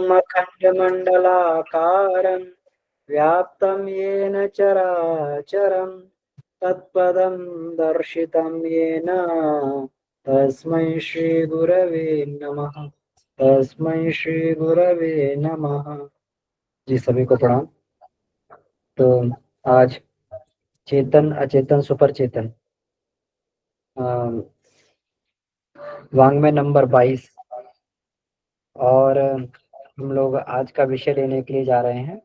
ब्रह्मखण्डमण्डलाकारं व्याप्तं येन चराचरं तत्पदं दर्शितं येन तस्मै श्रीगुरवे नमः। तस्मै श्रीगुरवे नमः। जी सभी को प्रणाम। तो आज चेतन अचेतन सुपर चेतन वाङ्मय नंबर 22 और हम लोग आज का विषय लेने के लिए जा रहे हैं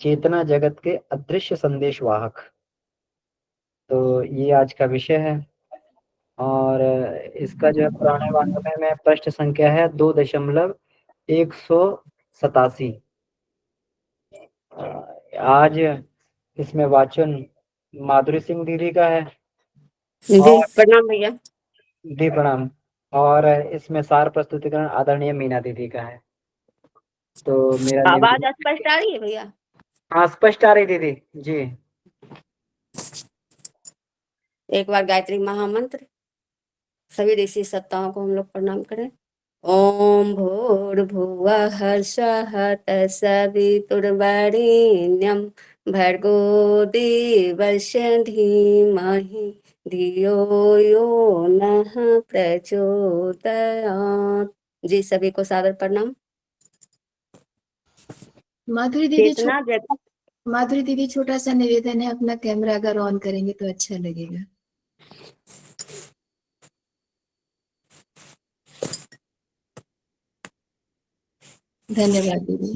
चेतना जगत के अदृश्य संदेश वाहक। तो ये आज का विषय है और इसका जो है पुराने वाङ्मय में पृष्ठ संख्या है 2.187। आज इसमें वाचन माधुरी सिंह दीदी का है। जी और प्रणाम भैया। जी प्रणाम। और इसमें सार प्रस्तुतिकरण आदरणीय मीना दीदी का है। तो मेरा आवाज निवेदन, स्पष्ट आ रही है भैया? हाँ स्पष्ट आ रही दीदी जी। एक बार गायत्री महामंत्र सभी ऋषि सत्ताओं को हम लोग प्रणाम करें। ओम भूर्भुवः स्वः तत्सवितुर्वरेण्यं भर्गो देवस्य धीमहि धियो यो नः प्रचोदयात्। जी सभी को सादर प्रणाम। माधुरी दीदी छोटा सा निवेदन है, अपना कैमरा अगर ऑन करेंगे तो अच्छा लगेगा। धन्यवाद दीदी।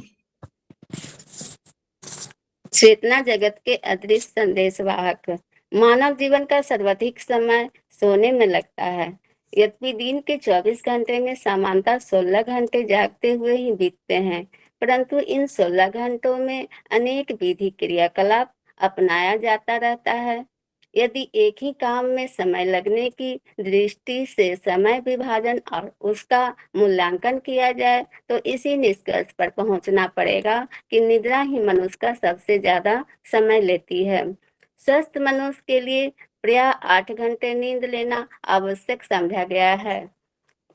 चेतना जगत के अदृश्य संदेश वाहक। मानव जीवन का सर्वाधिक समय सोने में लगता है। यद्यपि दिन के 24 घंटे में सामान्यतः 16 घंटे जागते हुए ही बीतते हैं, परंतु इन 16 घंटों में अनेक विधि क्रियाकलाप अपनाया जाता रहता है। यदि एक ही काम में समय लगने की दृष्टि से समय विभाजन और उसका मूल्यांकन किया जाए तो इसी निष्कर्ष पर पहुंचना पड़ेगा कि निद्रा ही मनुष्य का सबसे ज्यादा समय लेती है। स्वस्थ मनुष्य के लिए प्रायः 8 घंटे नींद लेना आवश्यक समझा गया है।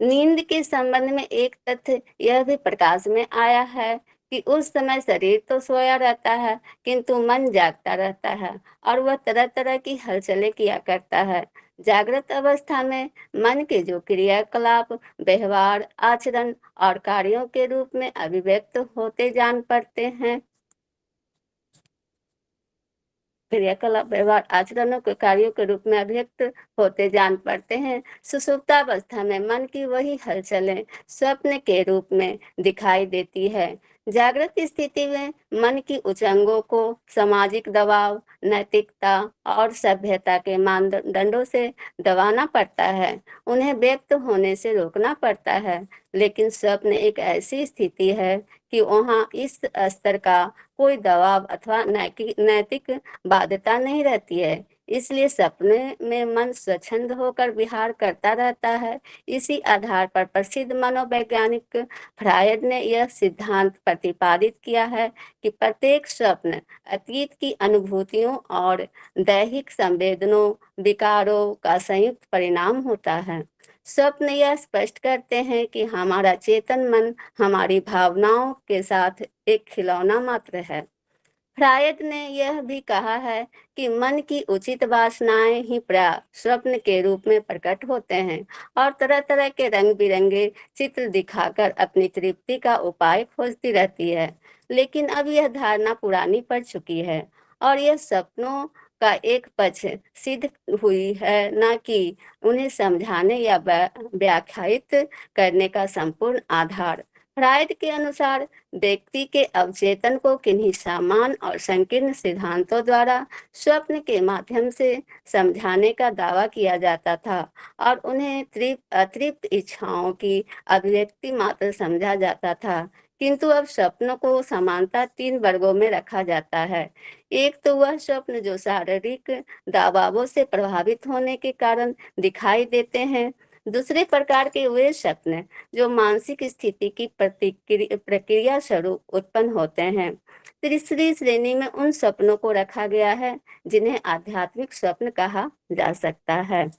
नींद के संबंध में एक तथ्य यह भी प्रकाश में आया है कि उस समय शरीर तो सोया रहता है किंतु मन जागता रहता है और वह तरह तरह की हलचलें किया करता है। जागृत अवस्था में मन के जो क्रियाकलाप व्यवहार आचरण और कार्यों के रूप में अभिव्यक्त होते जान पड़ते हैं, क्रियाकलाप व्यवहार आचरणों के कार्यों के रूप में अभिव्यक्त होते जान पड़ते हैं। सुषुप्तावस्था में मन की वही हलचलें स्वप्न के रूप में दिखाई देती है। जागृत स्थिति में मन की उचंगों को सामाजिक दबाव, नैतिकता और सभ्यता के मानदंडों से दबाना पड़ता है, उन्हें व्यक्त होने से रोकना पड़ता है। लेकिन स्वप्न एक ऐसी स्थिति है कि वहाँ इस स्तर का कोई दबाव अथवा नैतिक बाध्यता नहीं रहती है, इसलिए सपने में मन स्वच्छंद होकर विहार करता रहता है। इसी आधार पर प्रसिद्ध मनोवैज्ञानिक फ्रायड ने यह सिद्धांत प्रतिपादित किया है कि प्रत्येक स्वप्न अतीत की अनुभूतियों और दैहिक संवेदनों विकारों का संयुक्त परिणाम होता है। स्वप्न यह स्पष्ट करते हैं कि हमारा चेतन मन हमारी भावनाओं के साथ एक खिलौना मात्र है। फ्रायड ने यह भी कहा है कि मन की उचित वासनाएं ही प्राय स्वप्न के रूप में प्रकट होते हैं और तरह तरह के रंग बिरंगे चित्र दिखाकर अपनी तृप्ति का उपाय खोजती रहती है। लेकिन अब यह धारणा पुरानी पड़ चुकी है और यह सपनों का एक पक्ष सिद्ध हुई है, न कि उन्हें समझाने या व्याख्यायित करने का संपूर्ण आधार। फ्रायड के अनुसार व्यक्ति के अवचेतन को किन्हीं समान और संकीर्ण सिद्धांतों द्वारा स्वप्न के माध्यम से समझाने का दावा किया जाता था और उन्हें अतृप्त इच्छाओं की अभिव्यक्ति मात्र समझा जाता था। किंतु अब स्वप्नों को समानता 3 वर्गों में रखा जाता है। एक तो वह स्वप्न जो शारीरिक दबावों से प्रभावित होने के कारण दिखाई देते हैं। दूसरे प्रकार के वे स्वप्न जो मानसिक स्थिति की प्रक्रिया स्वरूप उत्पन्न होते हैं। तीसरी श्रेणी में उन सपनों को रखा गया है, जिन्हें आध्यात्मिक स्वप्न कहा जा सकता है।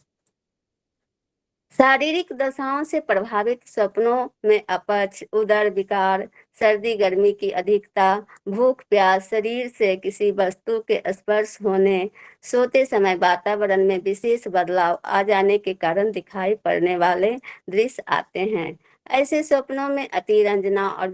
शारीरिक दशाओं से प्रभावित सपनों में अपच, उदर विकार, सर्दी गर्मी की अधिकता, भूख प्यास, शरीर से किसी वस्तु के स्पर्श होने, सोते समय वातावरण में विशेष बदलाव आ जाने के कारण दिखाई पड़ने वाले दृश्य आते हैं। ऐसे सपनों में अतिरंजना और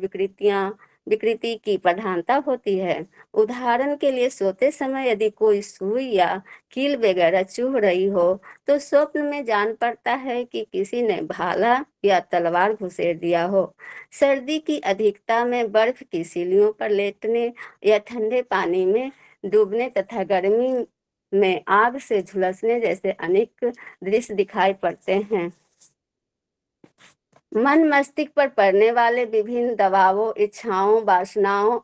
विकृति की प्रधानता होती है। उदाहरण के लिए सोते समय यदि कोई सुई या कील वगैरह चुभ रही हो तो स्वप्न में जान पड़ता है कि किसी ने भाला या तलवार घुसेड़ दिया हो। सर्दी की अधिकता में बर्फ की सीलियों पर लेटने या ठंडे पानी में डूबने तथा गर्मी में आग से झुलसने जैसे अनेक दृश्य दिखाई पड़ते हैं। मन मस्तिष्क पर पड़ने वाले विभिन्न दबावों, इच्छाओं, वासनाओं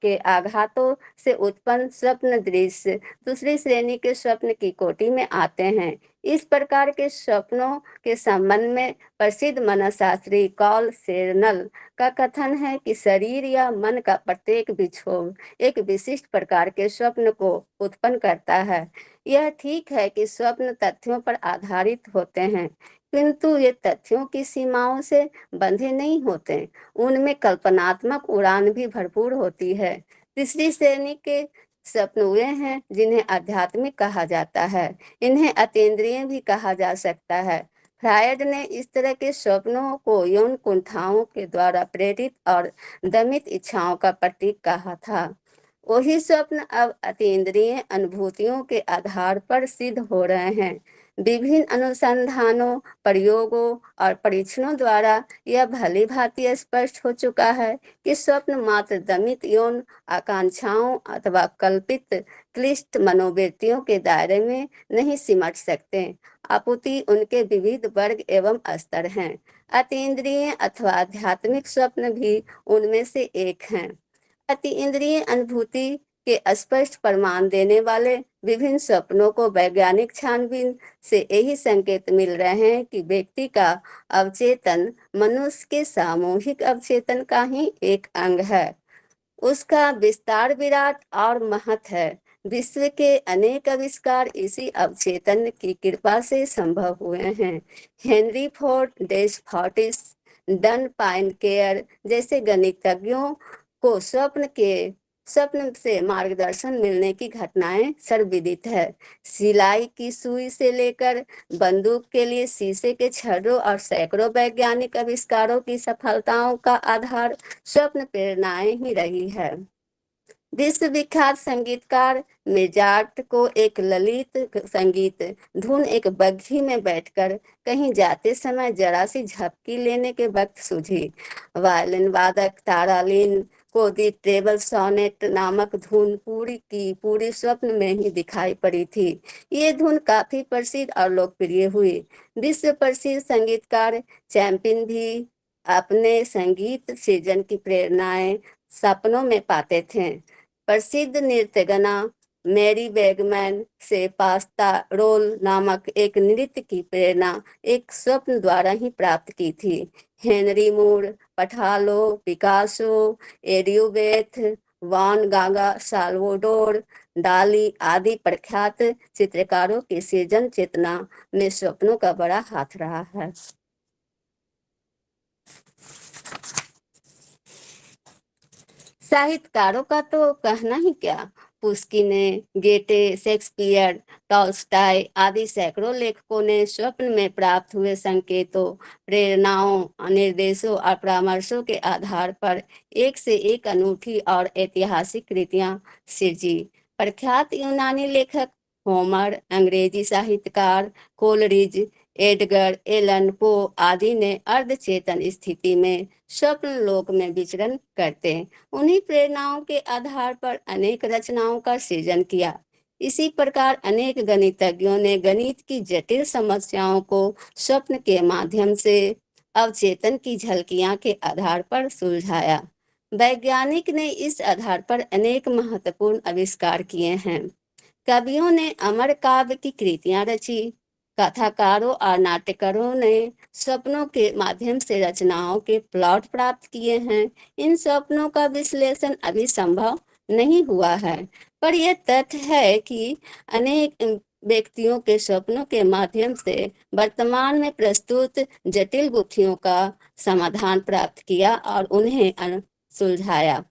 के आघातों से उत्पन्न स्वप्न दृश्य दूसरी श्रेणी के स्वप्न की कोटि में आते हैं। इस प्रकार के स्वप्नों के संबंध में प्रसिद्ध मनोशास्त्री कार्ल सेरनल का कथन है कि शरीर या मन का प्रत्येक विक्षोभ एक विशिष्ट प्रकार के स्वप्न को उत्पन्न करता है। यह ठीक है कि स्वप्न तथ्यों पर आधारित होते हैं, किंतु ये तथ्यों की सीमाओं से बंधे नहीं होते। उनमें कल्पनात्मक उड़ान भी भरपूर होती है। तीसरी श्रेणी के स्वप्न वे हैं जिन्हें आध्यात्मिक कहा जाता है। इन्हें अतीन्द्रिय भी कहा जा सकता है। फ्रायड ने इस तरह के स्वप्नों को यौन कुंठाओं के द्वारा प्रेरित और दमित इच्छाओं का प्रतीक कहा था। वही स्वप्न अब अतीन्द्रिय अनुभूतियों के आधार पर सिद्ध हो रहे हैं। विभिन्न अनुसंधानों, प्रयोगों और परीक्षणों द्वारा यह भली भांति स्पष्ट हो चुका है कि स्वप्न मात्र दमित यौन आकांक्षाओं अथवा कल्पित क्लिष्ट मनोवृत्तियों के दायरे में नहीं सिमट सकते, अपितु उनके विविध वर्ग एवं स्तर हैं। अतीन्द्रिय अथवा आध्यात्मिक स्वप्न भी उनमें से एक हैं। अतीन्द्रिय अनुभूति के स्पष्ट प्रमाण देने वाले विभिन्न स्वप्नों को वैज्ञानिक छानबीन से यही संकेत मिल रहे हैं कि व्यक्ति का अवचेतन मनुष्य के सामूहिक अवचेतन का ही एक अंग है। उसका विस्तार विराट और महत है। विश्व के अनेक आविष्कार इसी अवचेतन की कृपा से संभव हुए हैं। हेनरी फोर्ड, डेसफोर्टिस, डन पाइनकेयर जैसे गणितज्ञों को स्वप्न से मार्गदर्शन मिलने की घटनाएं सर्वविदित है। सिलाई की सुई से लेकर बंदूक के लिए शीशे के छर्रों और सैकड़ों वैज्ञानिक आविष्कारों की सफलताओं का आधार स्वप्न प्रेरणाएं ही रही है। विश्वविख्यात संगीतकार मोजार्ट को एक ललित संगीत धुन एक बग्घी में बैठकर कहीं जाते समय जरा सी झपकी लेने के वक्त सूझी। वायलिन वादक तारालिन को दी ट्रेबल सोनेट नामक धुन पूरी स्वप्न में ही दिखाई पड़ी थी। ये धुन काफी प्रसिद्ध और लोकप्रिय हुई। विश्व प्रसिद्ध संगीतकार चैंपियन भी अपने संगीत सृजन की प्रेरणाएं सपनों में पाते थे। प्रसिद्ध नृत्यगना मैरी बैगमैन से पास्ता रोल नामक एक नृत्य की प्रेरणा एक स्वप्न द्वारा ही प्राप्त की थी। हेनरी मूर, पठालो, पिकासो, एडियोबेथ, वान गागा, साल्वाडोर डाली आदि प्रख्यात चित्रकारों की सृजन चेतना में स्वप्नों का बड़ा हाथ रहा है। साहित्यकारों का तो कहना ही क्या। पुस्किन, गेटे, शेक्सपियर, टॉल्स्टॉय आदि सैकड़ों लेखकों ने स्वप्न में प्राप्त हुए संकेतों, प्रेरणाओं, निर्देशों और परामर्शों के आधार पर एक से एक अनूठी और ऐतिहासिक कृतियां सृजी। प्रख्यात यूनानी लेखक होमर, अंग्रेजी साहित्यकार कोलरिज, एडगर एलन पो आदि ने अर्धचेतन स्थिति में स्वप्न लोक में विचरण करते उन्हीं प्रेरणाओं के आधार पर अनेक रचनाओं का सृजन किया। इसी प्रकार अनेक गणितज्ञों ने गणित की जटिल समस्याओं को स्वप्न के माध्यम से अवचेतन की झलकियां के आधार पर सुलझाया। वैज्ञानिक ने इस आधार पर अनेक महत्वपूर्ण आविष्कार किए हैं। कवियों ने अमर काव्य की कृतियां रची। कथाकारों और नाट्यकारों ने सपनों के माध्यम से रचनाओं के प्लॉट प्राप्त किए हैं। इन सपनों का विश्लेषण अभी संभव नहीं हुआ है, पर यह तथ्य है कि अनेक व्यक्तियों के सपनों के माध्यम से वर्तमान में प्रस्तुत जटिल गुत्थियों का समाधान प्राप्त किया और उन्हें सुलझाया।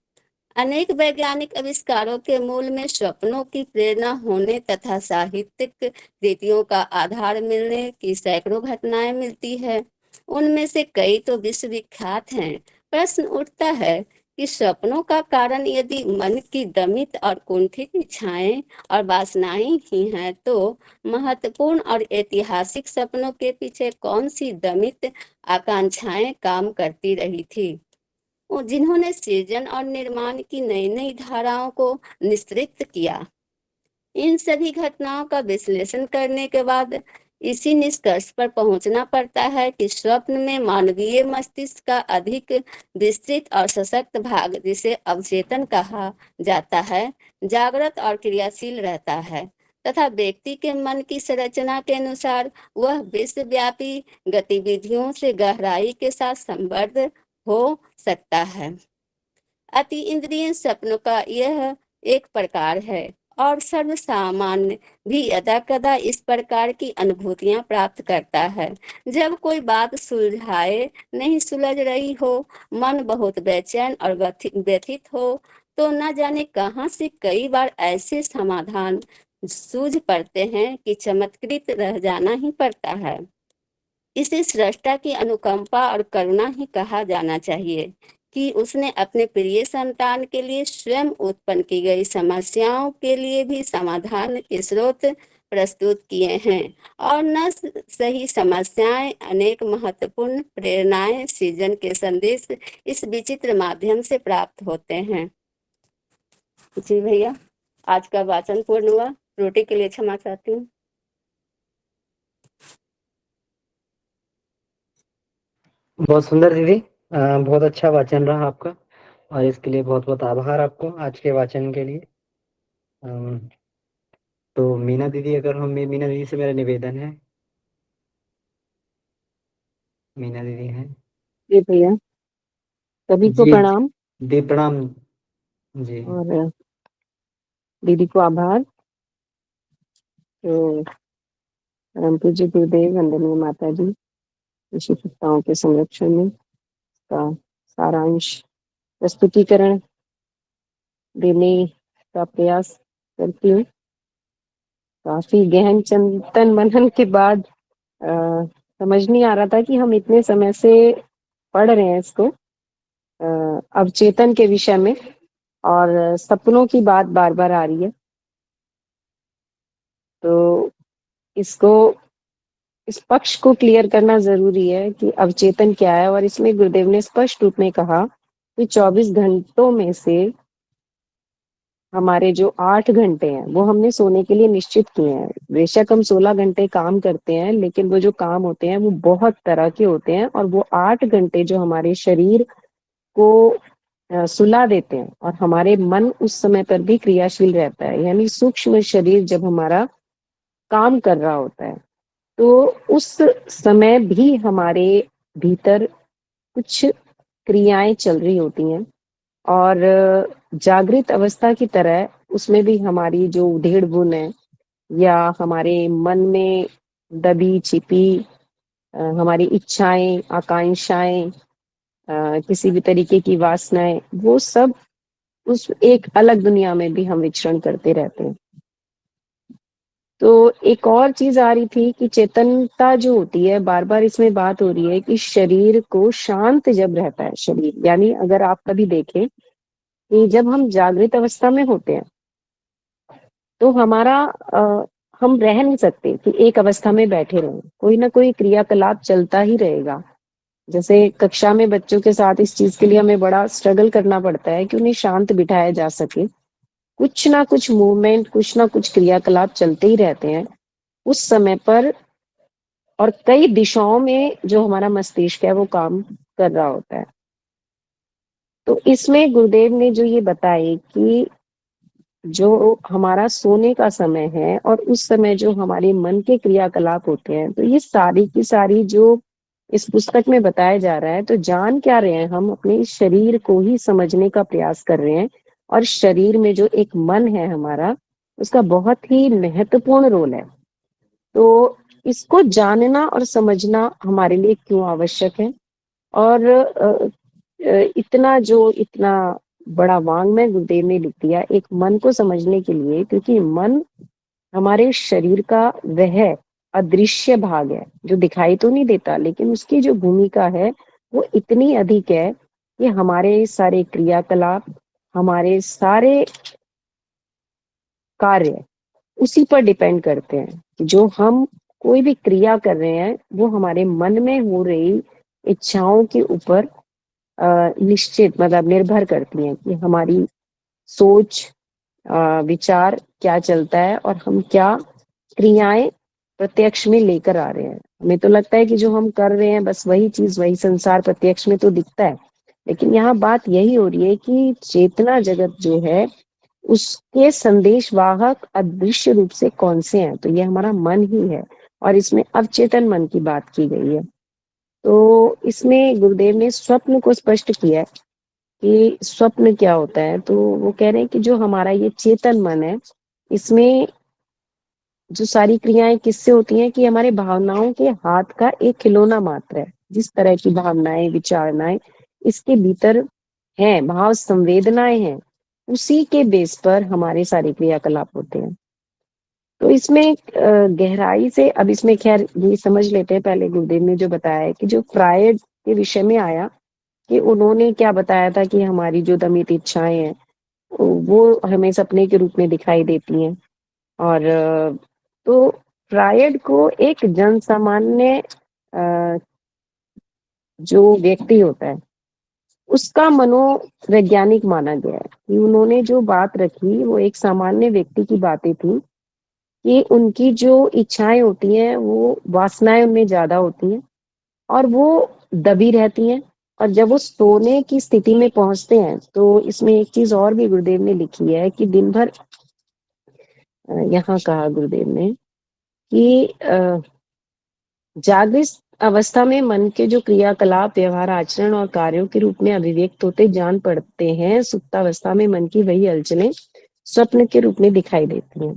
अनेक वैज्ञानिक आविष्कारों के मूल में स्वप्नों की प्रेरणा होने तथा साहित्यिक कृतियों का आधार मिलने की सैकड़ों घटनाएं मिलती है। उनमें से कई तो विश्वविख्यात हैं। प्रश्न उठता है कि सपनों का कारण यदि मन की दमित और कुंठित इच्छाएं और वासनाएं ही हैं, तो महत्वपूर्ण और ऐतिहासिक सपनों के पीछे कौन सी दमित आकांक्षाएं काम करती रही थी, जिन्होंने सृजन और निर्माण की नई नई धाराओं को निस्तृत किया। इन सभी घटनाओं का विश्लेषण करने के बाद इसी निष्कर्ष पर पहुंचना पड़ता है कि स्वप्न में मानवीय मस्तिष्क का अधिक विस्तृत और सशक्त भाग, जिसे अवचेतन कहा जाता है, जागृत और क्रियाशील रहता है तथा व्यक्ति के मन की संरचना के अनुसार वह विश्वव्यापी गतिविधियों से गहराई के साथ संबद्ध हो सकता है। अति इंद्रिय सपनों का यह एक प्रकार है और सर्वसामान्य भी यदा कदा इस प्रकार की अनुभूतियां प्राप्त करता है। जब कोई बात सुलझाए नहीं सुलझ रही हो, मन बहुत बेचैन और व्यथित हो, तो न जाने कहाँ से कई बार ऐसे समाधान सूझ पड़ते हैं कि चमत्कृत रह जाना ही पड़ता है। इसे सृष्टा की अनुकंपा और करुणा ही कहा जाना चाहिए कि उसने अपने प्रिय संतान के लिए स्वयं उत्पन्न की गई समस्याओं के लिए भी समाधान के स्रोत प्रस्तुत किए हैं, और न सही समस्याएं अनेक महत्वपूर्ण प्रेरणाएं सृजन के संदेश इस विचित्र माध्यम से प्राप्त होते हैं। जी भैया, आज का वाचन पूर्ण हुआ। त्रुटि के लिए क्षमा चाहती हूँ। बहुत सुंदर दीदी, बहुत अच्छा वाचन रहा आपका और इसके लिए बहुत बहुत आभार आपको आज के वाचन के लिए। तो मीना दीदी, मीना दीदी से मेरा निवेदन है। मीना दीदी हैं? जी भैया, सभी को जी प्रणाम दी, प्रणाम जी। और दीदी को आभार। तो परम पूज्य गुरुदेव, वंदनीय माता जी, ऋषि सत्ताओं के संरक्षण में का सारांश प्रस्तुतिकरण देने का प्रयास करती हूँ। काफी गहन चिंतन मनन के बाद समझ नहीं आ रहा था कि हम इतने समय से पढ़ रहे हैं इसको, अवचेतन के विषय में, और सपनों की बात बार बार आ रही है। तो इसको, इस पक्ष को क्लियर करना जरूरी है कि अवचेतन क्या है। और इसमें गुरुदेव ने स्पष्ट रूप में कहा कि 24 घंटों में से हमारे जो 8 घंटे हैं वो हमने सोने के लिए निश्चित किए हैं। बेशक हम 16 घंटे काम करते हैं, लेकिन वो जो काम होते हैं वो बहुत तरह के होते हैं, और वो 8 घंटे जो हमारे शरीर को सुला देते हैं, और हमारे मन उस समय पर भी क्रियाशील रहता है। यानी सूक्ष्म शरीर जब हमारा काम कर रहा होता है, तो उस समय भी हमारे भीतर कुछ क्रियाएं चल रही होती हैं, और जागृत अवस्था की तरह उसमें भी हमारी जो उधेड़ बुन है, या हमारे मन में दबी छिपी हमारी इच्छाएं, आकांक्षाएं, किसी भी तरीके की वासनाएं, वो सब उस एक अलग दुनिया में भी हम विचरण करते रहते हैं। तो एक और चीज आ रही थी कि चेतनता जो होती है, बार बार इसमें बात हो रही है कि शरीर को शांत जब रहता है शरीर, यानी अगर आप कभी देखें कि जब हम जागृत अवस्था में होते हैं तो हम रह नहीं सकते कि एक अवस्था में बैठे रहें, कोई ना कोई क्रियाकलाप चलता ही रहेगा। जैसे कक्षा में बच्चों के साथ इस चीज के लिए हमें बड़ा स्ट्रगल करना पड़ता है कि उन्हें शांत बिठाया जा सके। कुछ ना कुछ मूवमेंट, कुछ ना कुछ क्रियाकलाप चलते ही रहते हैं उस समय पर, और कई दिशाओं में जो हमारा मस्तिष्क है वो काम कर रहा होता है। तो इसमें गुरुदेव ने जो ये बताए कि जो हमारा सोने का समय है और उस समय जो हमारे मन के क्रियाकलाप होते हैं, तो ये सारी की सारी जो इस पुस्तक में बताया जा रहा है, तो जान क्या रहे हैं, हम अपने शरीर को ही समझने का प्रयास कर रहे हैं। और शरीर में जो एक मन है हमारा, उसका बहुत ही महत्वपूर्ण रोल है। तो इसको जानना और समझना हमारे लिए क्यों आवश्यक है, और इतना बड़ा वाङ्मय गुरुदेव ने लिख दिया एक मन को समझने के लिए, क्योंकि मन हमारे शरीर का वह अदृश्य भाग है जो दिखाई तो नहीं देता, लेकिन उसकी जो भूमिका है वो इतनी अधिक है कि हमारे सारे क्रियाकलाप, हमारे सारे कार्य उसी पर डिपेंड करते हैं। कि जो हम कोई भी क्रिया कर रहे हैं वो हमारे मन में हो रही इच्छाओं के ऊपर निश्चित मतलब निर्भर करती हैं कि हमारी सोच, विचार क्या चलता है और हम क्या क्रियाएं प्रत्यक्ष में लेकर आ रहे हैं। हमें तो लगता है कि जो हम कर रहे हैं बस वही चीज, वही संसार प्रत्यक्ष में तो दिखता है, लेकिन यहाँ बात यही हो रही है कि चेतना जगत जो है उसके संदेशवाहक अदृश्य रूप से कौन से हैं, तो ये हमारा मन ही है, और इसमें अवचेतन मन की बात की गई है। तो इसमें गुरुदेव ने स्वप्न को स्पष्ट किया है कि स्वप्न क्या होता है। तो वो कह रहे हैं कि जो हमारा ये चेतन मन है, इसमें जो सारी क्रियाएं किससे होती हैं कि हमारे भावनाओं के हाथ का एक खिलौना मात्र है। जिस तरह की भावनाएं, विचारणाएं इसके भीतर हैं, भाव संवेदनाएं हैं, उसी के बेस पर हमारे सारे क्रियाकलाप होते हैं। तो इसमें गहराई से अब इसमें खैर ये समझ लेते हैं, पहले गुरुदेव ने जो बताया है कि जो फ्रायड के विषय में आया कि उन्होंने क्या बताया था कि हमारी जो दमित इच्छाएं हैं वो हमें सपने के रूप में दिखाई देती हैं। और तो फ्रायड को एक जन सामान्य जो व्यक्ति होता है उसका मनोवैज्ञानिक माना गया है कि उन्होंने जो बात रखी वो एक सामान्य व्यक्ति की बातें थी कि उनकी जो इच्छाएं होती हैं वो वासनाएं उनमें ज्यादा होती हैं और वो दबी रहती हैं, और जब वो सोने की स्थिति में पहुंचते हैं तो इसमें एक चीज और भी गुरुदेव ने लिखी है कि दिन भर यहाँ कहा गुरुदेव ने कि जागृत अवस्था में मन के जो क्रियाकलाप, व्यवहार, आचरण और कार्यों के रूप में अभिव्यक्त होते जान पड़ते हैं, सुप्तावस्था में मन की वही हलचलें स्वप्न के रूप में दिखाई देती हैं।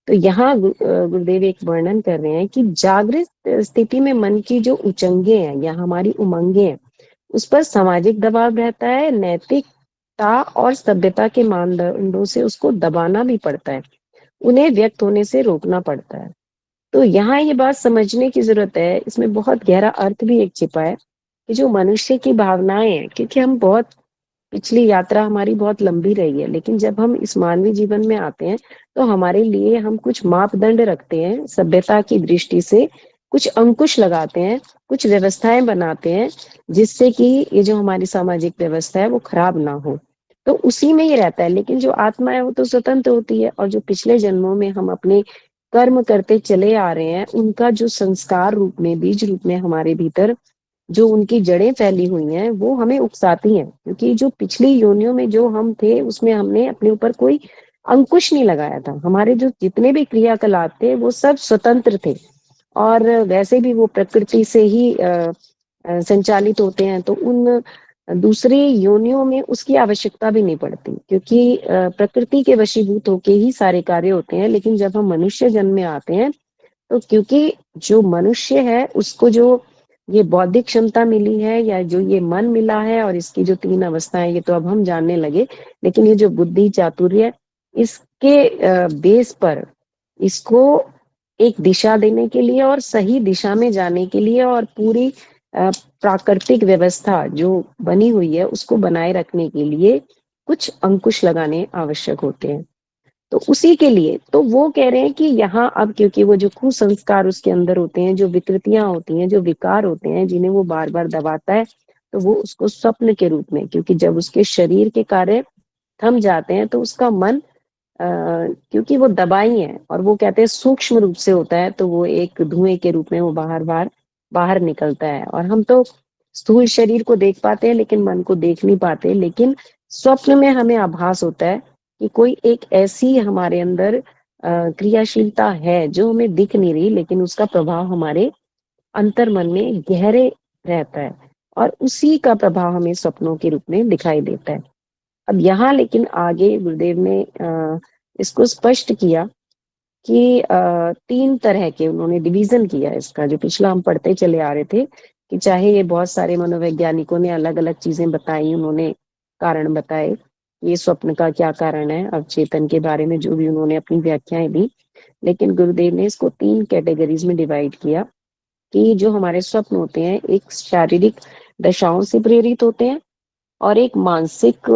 तो यहाँ गुरुदेव एक वर्णन कर रहे हैं कि जागृत स्थिति में मन की जो उचंगे हैं या हमारी उमंगे हैं उस पर सामाजिक दबाव रहता है, नैतिकता और सभ्यता के मानदंडों से उसको दबाना भी पड़ता है, उन्हें व्यक्त होने से रोकना पड़ता है। तो यहाँ ये बात समझने की जरूरत है, इसमें बहुत गहरा अर्थ भी एक छिपा है कि जो मनुष्य की भावनाएं हैं, क्योंकि हम बहुत पिछली यात्रा हमारी बहुत लंबी रही है, लेकिन जब हम इस मानवीय जीवन में आते हैं तो हमारे लिए हम कुछ मापदंड रखते हैं, सभ्यता की दृष्टि से कुछ अंकुश लगाते हैं, कुछ व्यवस्थाएं बनाते हैं जिससे कि ये जो हमारी सामाजिक व्यवस्था है वो खराब ना हो। तो उसी में ये रहता है, लेकिन जो आत्मा है वो तो स्वतंत्र होती है, और जो पिछले जन्मों में हम अपने कर्म करते चले आ रहे हैं उनका जो संस्कार रूप में, बीज रूप में हमारे भीतर जो उनकी जड़ें फैली हुई हैं वो हमें उकसाती हैं, क्योंकि जो पिछली योनियों में जो हम थे उसमें हमने अपने ऊपर कोई अंकुश नहीं लगाया था। हमारे जो जितने भी क्रियाकलाप थे वो सब स्वतंत्र थे, और वैसे भी वो प्रकृति से ही संचालित होते हैं, तो उन दूसरी योनियों में उसकी आवश्यकता भी नहीं पड़ती, क्योंकि प्रकृति के वशीभूत होके ही सारे कार्य होते हैं। लेकिन जब हम मनुष्य जन्म में आते हैं तो क्योंकि जो मनुष्य है उसको जो ये बौद्धिक क्षमता मिली है या जो ये मन मिला है और इसकी जो 3 अवस्थाएं ये तो अब हम जानने लगे, लेकिन ये जो बुद्धि, चातुर्य, इसके बेस पर इसको एक दिशा देने के लिए और सही दिशा में जाने के लिए और पूरी प्राकृतिक व्यवस्था जो बनी हुई है उसको बनाए रखने के लिए कुछ अंकुश लगाने आवश्यक होते हैं। तो उसी के लिए तो वो कह रहे हैं कि यहाँ अब क्योंकि वो जो कुसंस्कार उसके अंदर होते हैं, जो विकृतियां होती हैं, जो विकार होते हैं जिन्हें वो बार बार दबाता है, तो वो उसको स्वप्न के रूप में, क्योंकि जब उसके शरीर के कार्य थम जाते हैं तो उसका मन क्योंकि वो दबाई है और वो कहते हैं सूक्ष्म रूप से होता है, तो वो एक धुएं के रूप में वो बाहर निकलता है। और हम तो स्थूल शरीर को देख पाते हैं लेकिन मन को देख नहीं पाते, लेकिन स्वप्न में हमें आभास होता है कि कोई एक ऐसी हमारे अंदर क्रियाशीलता है जो हमें दिख नहीं रही, लेकिन उसका प्रभाव हमारे अंतर मन में गहरे रहता है, और उसी का प्रभाव हमें सपनों के रूप में दिखाई देता है। अब यहाँ लेकिन आगे गुरुदेव ने इसको स्पष्ट किया कि 3 तरह के उन्होंने डिवीजन किया इसका, जो पिछला हम पढ़ते चले आ रहे थे कि चाहे ये बहुत सारे मनोवैज्ञानिकों ने अलग अलग चीजें बताई, उन्होंने कारण बताए ये स्वप्न का क्या कारण है, अवचेतन के बारे में जो भी उन्होंने अपनी व्याख्याएं दी, लेकिन गुरुदेव ने इसको 3 कैटेगरीज में डिवाइड किया कि जो हमारे स्वप्न होते हैं एक शारीरिक दशाओं से प्रेरित होते हैं और एक मानसिक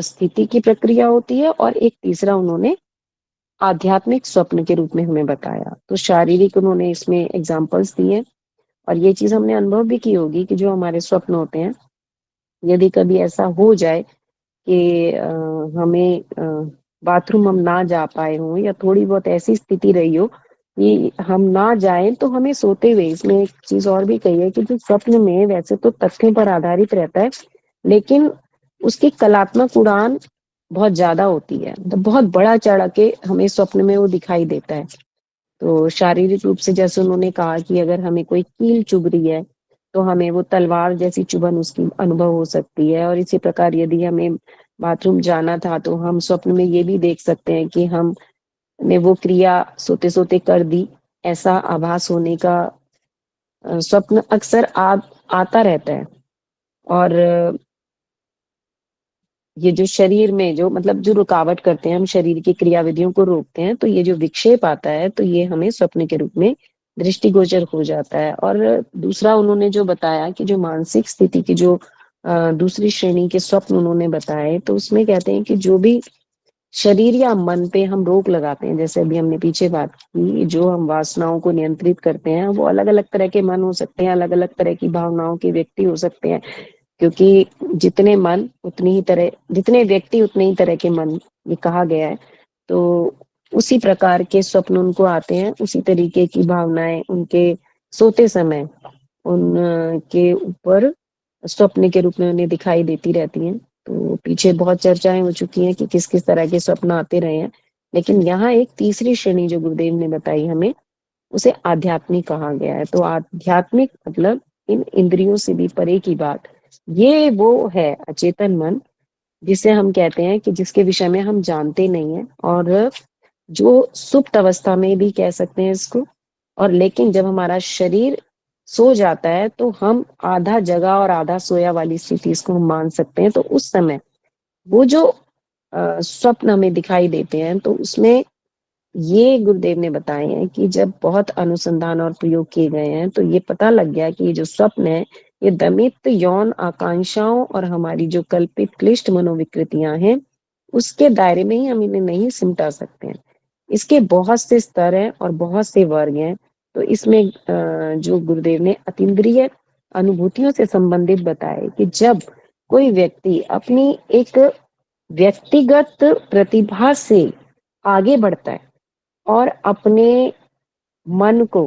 स्थिति की प्रक्रिया होती है और एक तीसरा उन्होंने आध्यात्मिक स्वप्न के रूप में हमें बताया। तो शारीरिक उन्होंने इसमें एग्जाम्पल्स दिए और ये चीज हमने अनुभव भी की होगी कि जो हमारे स्वप्न होते हैं, यदि कभी ऐसा हो जाए कि हमें बाथरूम हम ना जा पाए हों या थोड़ी बहुत ऐसी स्थिति रही हो कि हम ना जाएं, तो हमें सोते हुए, इसमें एक चीज और भी कही है कि जो स्वप्न में वैसे तो तथ्यों पर आधारित रहता है, लेकिन उसकी कलात्मक उड़ान बहुत ज्यादा होती है, तो बहुत बड़ा चढ़ा के हमें स्वप्न में वो दिखाई देता है। तो शारीरिक रूप से जैसे उन्होंने कहा कि अगर हमें कोई कील चुभ रही है तो हमें वो तलवार जैसी चुभन उसकी अनुभव हो सकती है, और इसी प्रकार यदि हमें बाथरूम जाना था तो हम स्वप्न में ये भी देख सकते हैं कि हमने वो क्रिया सोते सोते कर दी, ऐसा आभास होने का स्वप्न अक्सर आता रहता है। और ये जो शरीर में जो मतलब जो रुकावट करते हैं, हम शरीर की क्रियाविधियों को रोकते हैं, तो ये जो विक्षेप आता है तो ये हमें स्वप्न के रूप में दृष्टिगोचर हो जाता है। और दूसरा उन्होंने जो बताया कि जो मानसिक स्थिति की जो दूसरी श्रेणी के स्वप्न उन्होंने बताए, तो उसमें कहते हैं कि जो भी शरीर या मन पे हम रोक लगाते हैं, जैसे अभी हमने पीछे बात की, जो हम वासनाओं को नियंत्रित करते हैं, वो अलग अलग तरह के मन हो सकते हैं, अलग अलग तरह की भावनाओं के व्यक्ति हो सकते हैं, क्योंकि जितने मन उतनी ही तरह, जितने व्यक्ति उतने ही तरह के मन, ये कहा गया है। तो उसी प्रकार के स्वप्न उनको आते हैं, उसी तरीके की भावनाएं उनके सोते समय उनके ऊपर स्वप्न के रूप में उन्हें दिखाई देती रहती हैं। तो पीछे बहुत चर्चाएं हो चुकी हैं कि किस किस तरह के स्वप्न आते रहे हैं, लेकिन यहाँ एक तीसरी श्रेणी जो गुरुदेव ने बताई हमें, उसे आध्यात्मिक कहा गया है। तो आध्यात्मिक मतलब इन इंद्रियों से भी परे की बात, ये वो है अचेतन मन जिसे हम कहते हैं कि जिसके विषय में हम जानते नहीं है, और जो सुप्त अवस्था में भी कह सकते हैं इसको, और लेकिन जब हमारा शरीर सो जाता है तो हम आधा जगा और आधा सोया वाली स्थिति इसको हम मान सकते हैं। तो उस समय वो जो स्वप्न हमें दिखाई देते हैं, तो उसमें ये गुरुदेव ने बताए हैं कि जब बहुत अनुसंधान और प्रयोग किए गए हैं तो ये पता लग गया कि ये जो स्वप्न है, ये दमित यौन आकांक्षाओं और हमारी जो कल्पित क्लिष्ट मनोविकृतियां हैं उसके दायरे में ही हम इन्हें नहीं सिमटा सकते हैं। इसके बहुत से स्तर हैं और बहुत से वर्ग हैं। तो इसमें जो गुरुदेव ने अतीन्द्रिय अनुभूतियों से संबंधित बताए कि जब कोई व्यक्ति अपनी एक व्यक्तिगत प्रतिभा से आगे बढ़ता है और अपने मन को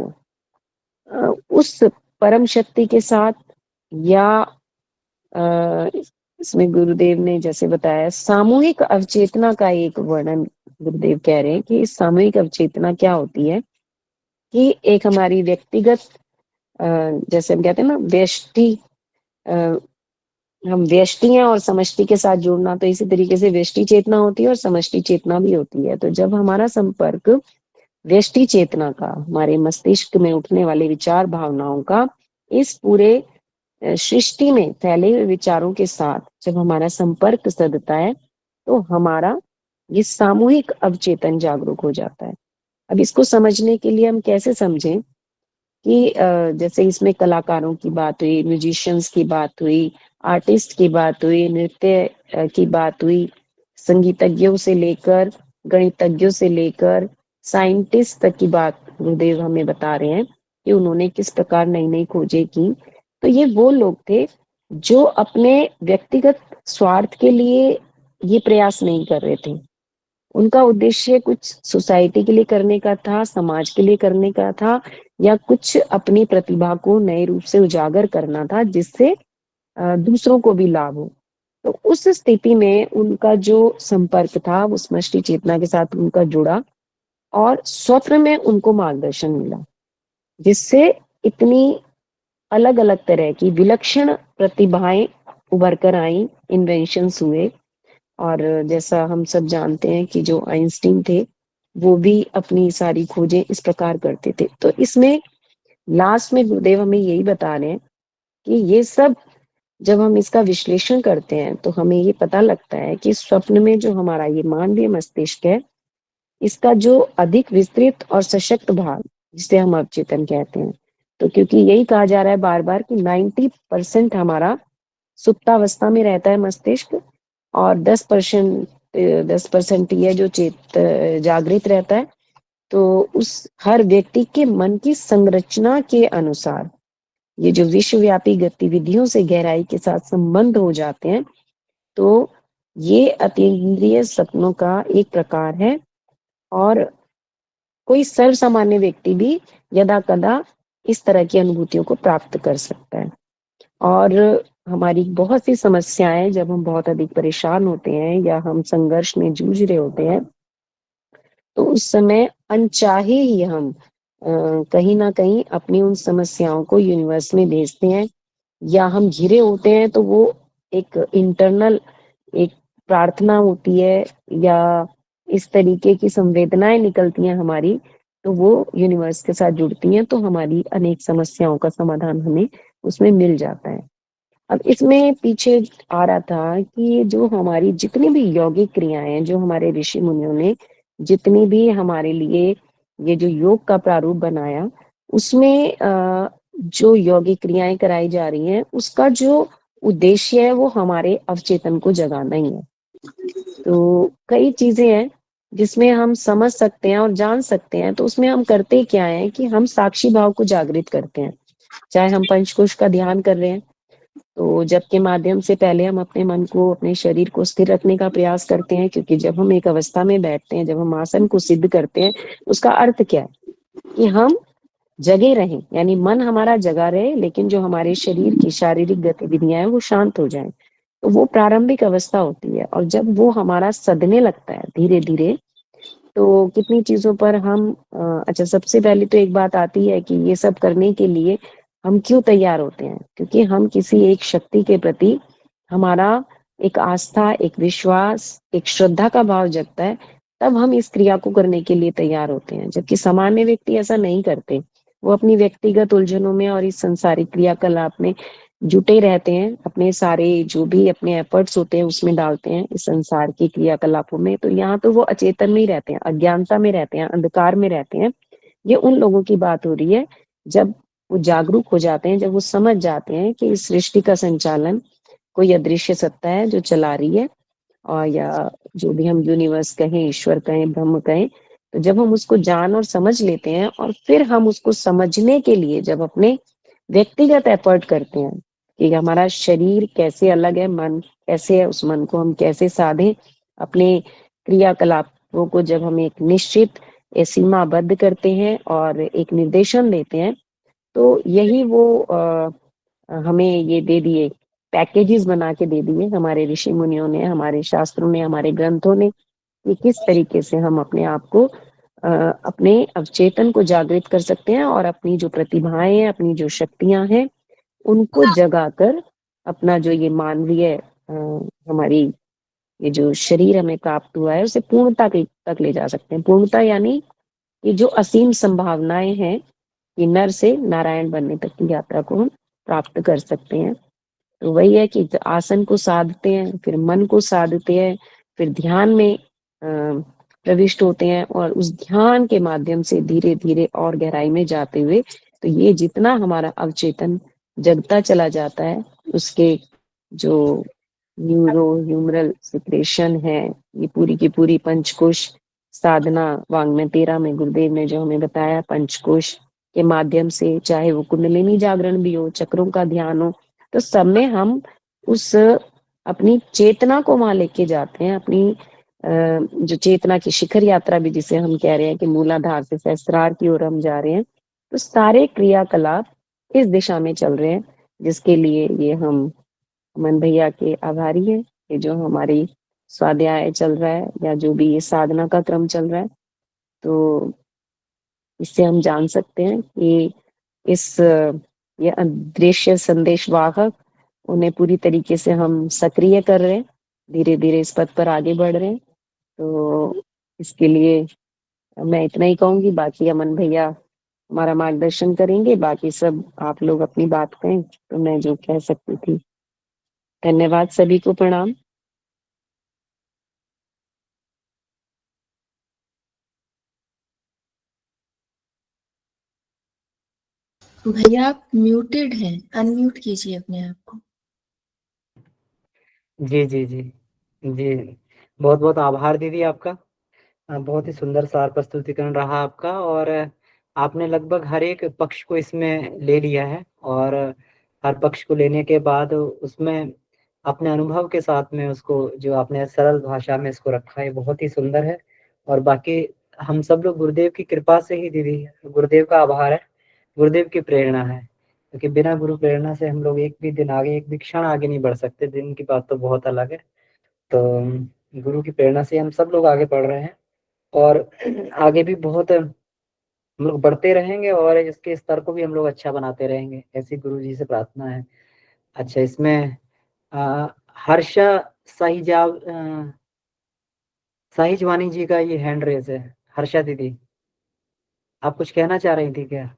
उस परम शक्ति के साथ, या इसमें गुरुदेव ने जैसे बताया सामूहिक अवचेतना का एक वर्णन, गुरुदेव कह रहे हैं कि इस सामूहिक अवचेतना क्या होती है कि एक हमारी व्यक्तिगत जैसे हम कहते हैं ना व्यष्टि, हम व्यष्टि हैं और समष्टि के साथ जुड़ना, तो इसी तरीके से व्यष्टि चेतना होती है और समष्टि चेतना भी होती है। तो जब हमारा संपर्क व्यष्टि चेतना का, हमारे मस्तिष्क में उठने वाले विचार भावनाओं का, इस पूरे सृष्टि में फैले हुए विचारों के साथ जब हमारा संपर्क सधता है तो हमारा ये सामूहिक अवचेतन जागरूक हो जाता है। अब इसको समझने के लिए हम कैसे समझें कि जैसे इसमें कलाकारों की बात हुई, म्यूजिशियंस की बात हुई, आर्टिस्ट की बात हुई, नृत्य की बात हुई, संगीतज्ञों से लेकर गणितज्ञों से लेकर साइंटिस्ट तक की बात गुरुदेव हमें बता रहे हैं कि उन्होंने किस प्रकार नई नई खोजें की। तो ये वो लोग थे जो अपने व्यक्तिगत स्वार्थ के लिए ये प्रयास नहीं कर रहे थे, उनका उद्देश्य कुछ सोसाइटी के लिए करने का था, समाज के लिए करने का था, या कुछ अपनी प्रतिभा को नए रूप से उजागर करना था जिससे दूसरों को भी लाभ हो। तो उस स्थिति में उनका जो संपर्क था वो समष्टि चेतना के साथ उनका जुड़ा और स्वप्न में उनको मार्गदर्शन मिला, जिससे इतनी अलग अलग तरह की विलक्षण प्रतिभाएं उभर कर आई, इन्वेंशंस हुए। और जैसा हम सब जानते हैं कि जो आइंस्टीन थे वो भी अपनी सारी खोजें इस प्रकार करते थे। तो इसमें लास्ट में गुरुदेव हमें यही बता रहे हैं कि ये सब जब हम इसका विश्लेषण करते हैं तो हमें ये पता लगता है कि स्वप्न में जो हमारा ये मानवीय मस्तिष्क है, इसका जो अधिक विस्तृत और सशक्त भाग, जिसे हम अवचेतन कहते हैं, तो क्योंकि यही कहा जा रहा है बार बार कि 90% हमारा सुप्तावस्था में रहता है मस्तिष्क, और 10% ये जो जागृत रहता है। तो उस हर व्यक्ति के मन की संरचना के अनुसार ये जो विश्वव्यापी गतिविधियों से गहराई के साथ संबंध हो जाते हैं, तो ये अतीन्द्रिय सपनों का एक प्रकार है। और कोई सर्व सामान्य व्यक्ति भी यदा कदा इस तरह की अनुभूतियों को प्राप्त कर सकता है। और हमारी बहुत सी समस्याएं, जब हम बहुत अधिक परेशान होते हैं या हम संघर्ष में जूझ रहे होते हैं, तो उस समय अनचाहे ही हम कहीं ना कहीं अपनी उन समस्याओं को यूनिवर्स में भेजते हैं, या हम घिरे होते हैं तो वो एक इंटरनल एक प्रार्थना होती है या इस तरीके की संवेदनाएं निकलती हैं हमारी, तो वो यूनिवर्स के साथ जुड़ती हैं, तो हमारी अनेक समस्याओं का समाधान हमें उसमें मिल जाता है। अब इसमें पीछे आ रहा था कि जो हमारी जितनी भी यौगिक क्रियाएं हैं, जो हमारे ऋषि मुनियों ने जितनी भी हमारे लिए ये जो योग का प्रारूप बनाया, उसमें जो यौगिक क्रियाएं कराई जा रही हैं, उसका जो उद्देश्य है वो हमारे अवचेतन को जगाना ही है। तो कई चीजें हैं जिसमें हम समझ सकते हैं और जान सकते हैं, तो उसमें हम करते क्या है कि हम साक्षी भाव को जागृत करते हैं। चाहे हम पंचकोश का ध्यान कर रहे हैं, तो जप के माध्यम से पहले हम अपने मन को, अपने शरीर को स्थिर रखने का प्रयास करते हैं, क्योंकि जब हम एक अवस्था में बैठते हैं, जब हम आसन को सिद्ध करते हैं, उसका अर्थ क्या है कि हम जगे रहें, यानी मन हमारा जगा रहे, लेकिन जो हमारे शरीर की शारीरिक गतिविधियां हैं वो शांत हो जाएं। तो वो प्रारंभिक अवस्था होती है। और जब वो हमारा सधने लगता है धीरे धीरे, तो कितनी चीजों पर हम अच्छा, सबसे पहले तो एक बात आती है कि ये सब करने के लिए हम क्यों तैयार होते हैं, क्योंकि हम किसी एक शक्ति के प्रति हमारा एक आस्था, एक विश्वास, एक श्रद्धा का भाव जगता है, तब हम इस क्रिया को करने के लिए तैयार होते हैं। जबकि सामान्य व्यक्ति ऐसा नहीं करते, वो अपनी व्यक्तिगत उलझनों में और इस संसारिक क्रियाकलाप में जुटे रहते हैं, अपने सारे जो भी अपने एफर्ट्स होते हैं उसमें डालते हैं इस संसार की क्रियाकलापों में। तो यहाँ तो वो अचेतन में ही रहते हैं, अज्ञानता में रहते हैं, अंधकार में रहते हैं। ये उन लोगों की बात हो रही है जब वो जागरूक हो जाते हैं, जब वो समझ जाते हैं कि इस सृष्टि का संचालन कोई अदृश्य सत्ता है जो चला रही है, और या जो भी हम यूनिवर्स कहें, ईश्वर कहें, ब्रह्म कहें। तो जब हम उसको जान और समझ लेते हैं, और फिर हम उसको समझने के लिए जब अपने व्यक्तिगत एफर्ट करते हैं कि हमारा शरीर कैसे अलग है, मन कैसे है, उस मन को हम कैसे साधें, अपने क्रियाकलापों को जब हम एक निश्चित सीमाबद्ध करते हैं और एक निर्देशन देते हैं, तो यही वो हमें ये दे दिए, पैकेजेस बना के दे दिए हमारे ऋषि मुनियों ने, हमारे शास्त्रों ने, हमारे ग्रंथों ने, कि किस तरीके से हम अपने आप को अपने अवचेतन को जागृत कर सकते हैं, और अपनी जो प्रतिभाएं हैं, अपनी जो शक्तियां हैं, उनको जगाकर अपना जो ये मानवीय हमारी ये जो शरीर हमें प्राप्त हुआ है, उसे पूर्णता तक ले जा सकते हैं। पूर्णता यानी ये जो असीम संभावनाएं हैं कि नर से नारायण बनने तक की यात्रा को हम प्राप्त कर सकते हैं। तो वही है कि आसन को साधते हैं, फिर मन को साधते हैं, फिर ध्यान में प्रविष्ट होते हैं, और उस ध्यान के माध्यम से धीरे धीरे और गहराई में जाते हुए, तो ये जितना हमारा अवचेतन जगता चला जाता है, उसके जो न्यूरो ह्यूमरल सिक्रेशन है, ये पूरी की पूरी पंचकोश साधना वांग्मय 13 में गुरुदेव ने जो हमें बताया, पंचकोश के माध्यम से, चाहे वो कुंडलिनी जागरण भी हो, चक्रों का ध्यान हो, तो सब में हम उस अपनी चेतना को वहां लेके जाते हैं, अपनी जो चेतना की शिखर यात्रा भी जिसे हम कह रहे हैं कि मूलाधार से सहस्त्रार की ओर हम जा रहे हैं, तो सारे क्रियाकलाप इस दिशा में चल रहे हैं, जिसके लिए ये हम अमन भैया के आभारी हैं। ये जो हमारी स्वाध्याय चल रहा है, या जो भी ये साधना का क्रम चल रहा है, तो इससे हम जान सकते हैं कि इस ये अदृश्य संदेश वाहक, उन्हें पूरी तरीके से हम सक्रिय कर रहे हैं, धीरे धीरे इस पथ पर आगे बढ़ रहे हैं। तो इसके लिए मैं इतना ही कहूंगी, बाकी अमन भैया हमारा मार्गदर्शन करेंगे, बाकी सब आप लोग अपनी बात कहें तो मैं जो कह सकती थी। धन्यवाद, सभी को प्रणाम। भैया आप म्यूटेड हैं, अनम्यूट कीजिए अपने आप को। जी जी जी जी, बहुत बहुत आभार दीदी आपका। बहुत ही सुंदर सार प्रस्तुतिकरण रहा आपका, और आपने लगभग हर एक पक्ष को इसमें ले लिया है, और हर पक्ष को लेने के बाद उसमें अपने अनुभव के साथ में उसको जो आपने सरल भाषा में इसको रखा है, बहुत ही सुंदर है। और बाकी हम सब लोग गुरुदेव की कृपा से ही दीदी, गुरुदेव का आभार है, गुरुदेव की प्रेरणा है, क्योंकि बिना गुरु प्रेरणा से हम लोग एक भी दिन आगे, एक भी क्षण आगे नहीं बढ़ सकते। दिन की बात तो बहुत अलग है। तो गुरु की प्रेरणा से हम सब लोग आगे बढ़ रहे हैं, और आगे भी बहुत हम लोग बढ़ते रहेंगे, और इसके स्तर को भी हम लोग अच्छा बनाते रहेंगे, ऐसी गुरु जी से प्रार्थना है। अच्छा, इसमें अ, हर्षा साहिजवानी जी का ये हैंड रेस है। हर्षा दीदी, आप कुछ कहना चाह रही थी क्या?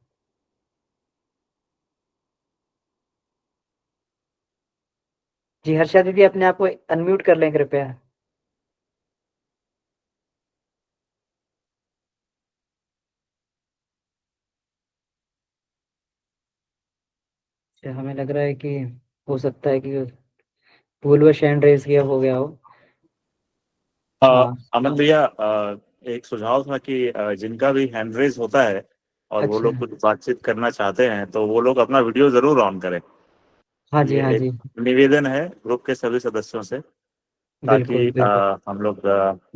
जी हर्षा दीदी, अपने आप को अनम्यूट कर लें कृपया। अच्छा, हमें लग रहा है कि हो सकता है कि भूलवश हैंड रेस किया हो गया हो। हाँ। अमन भैया, एक सुझाव था कि जिनका भी हैंड रेज होता है और वो अच्छा। लोग कुछ बातचीत करना चाहते हैं तो वो लोग अपना वीडियो जरूर ऑन करें। हाँ जी, ये हाँ एक जी। निवेदन है ग्रुप के सभी सदस्यों से, ताकि बिल्कुल बिल्कुल। हम लोग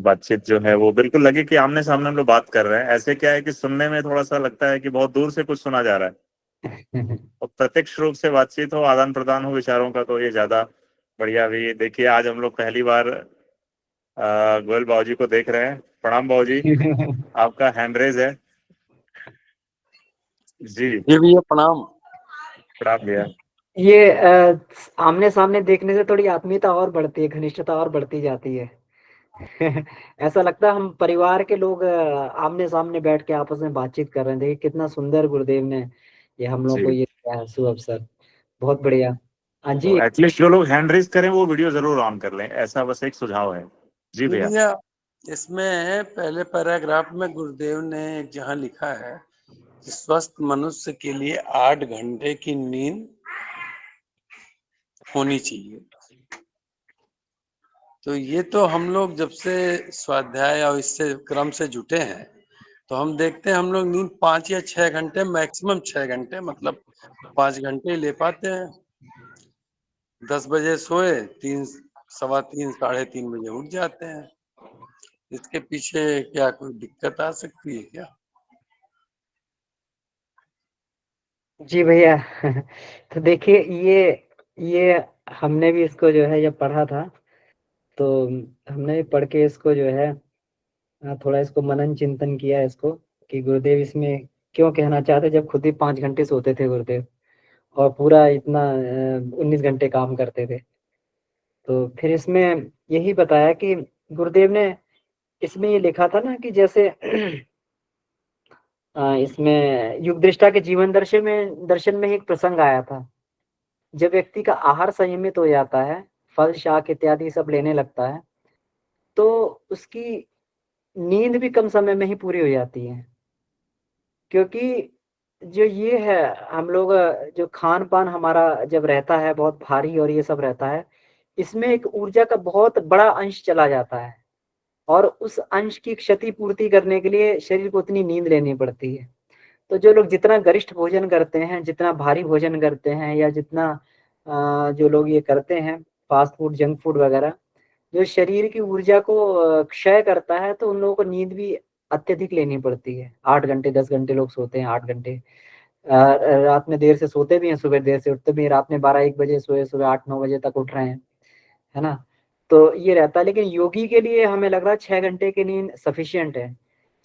बातचीत जो है वो बिल्कुल लगे कि आमने सामने हम लोग बात कर रहे हैं। ऐसे क्या है कि सुनने में थोड़ा सा लगता है कि बहुत दूर से कुछ सुना जा रहा है, और प्रत्यक्ष रूप से बातचीत हो, आदान प्रदान हो विचारों का, तो ये ज्यादा बढ़िया भी। देखिए, आज हम लोग पहली बार गोयल बाबूजी को देख रहे हैं। प्रणाम बाबूजी, आपका हैंड रेज है। जी ये भैया प्रणाम। प्रणाम भैया। ये आमने सामने देखने से थोड़ी आत्मीयता और बढ़ती है, घनिष्ठता और बढ़ती जाती है। ऐसा लगता है हम परिवार के लोग आमने सामने बैठ के आपस में बातचीत कर रहे हैं। देखिए कितना सुंदर गुरुदेव ने ये हम लोग को जी, ये दिया है सुअवसर। बहुत बढ़िया। हाँ तो जी। एटलीस्ट जो लोग हैंड रेज करें वो वीडियो जरूर ऑन कर लें, ऐसा बस एक सुझाव है। जी ये भैया। भैया इसमें पहले पैराग्राफ में गुरुदेव ने एक जहाँ लिखा है कि स्वस्थ मनुष्य के लिए 8 घंटे की नींद होनी चाहिए। तो ये तो हम लोग जब से स्वाध्याय और इससे क्रम से जुटे हैं तो हम देखते हैं हम लोग नींद 5 या 6 घंटे, मैक्सिमम 6 घंटे, मतलब 5 घंटे ही ले पाते हैं। 10 बजे सोए, 3, सवा 3, साढ़े 3 बजे उठ जाते हैं। इसके पीछे क्या कोई दिक्कत आ सकती है क्या? जी भैया। तो देखिए, ये हमने भी इसको जो है जब पढ़ा था, तो हमने भी पढ़ के इसको जो है थोड़ा इसको मनन चिंतन किया इसको, कि गुरुदेव इसमें क्यों कहना चाहते, जब खुद ही 5 घंटे सोते थे गुरुदेव, और पूरा इतना 19 घंटे काम करते थे। तो फिर इसमें यही बताया कि गुरुदेव ने इसमें ये लिखा था ना कि जैसे इसमें युग दृष्टा के जीवन दर्शन में एक प्रसंग आया था। जब व्यक्ति का आहार संयमित हो जाता है, फल शाक इत्यादि सब लेने लगता है, तो उसकी नींद भी कम समय में ही पूरी हो जाती है। क्योंकि जो ये है, हम लोग जो खान पान हमारा जब रहता है बहुत भारी और ये सब रहता है, इसमें एक ऊर्जा का बहुत बड़ा अंश चला जाता है, और उस अंश की क्षति पूर्ति करने के लिए शरीर को उतनी नींद लेनी पड़ती है। तो जो लोग जितना गरिष्ठ भोजन करते हैं, जितना भारी भोजन करते हैं, या जितना जो लोग ये करते हैं फास्ट फूड, जंक फूड वगैरह, जो शरीर की ऊर्जा को क्षय करता है, तो उन लोगों को नींद भी अत्यधिक लेनी पड़ती है। 8 घंटे 10 घंटे लोग सोते हैं, 8 घंटे। रात में देर से सोते भी हैं, सुबह देर से उठते भी हैं। रात में 12-1 बजे सोए, सुबह 8-9 बजे तक उठ रहे हैं, है ना? तो ये रहता है। लेकिन योगी के लिए हमें लग रहा है 6 घंटे की नींद सफिशियंट है।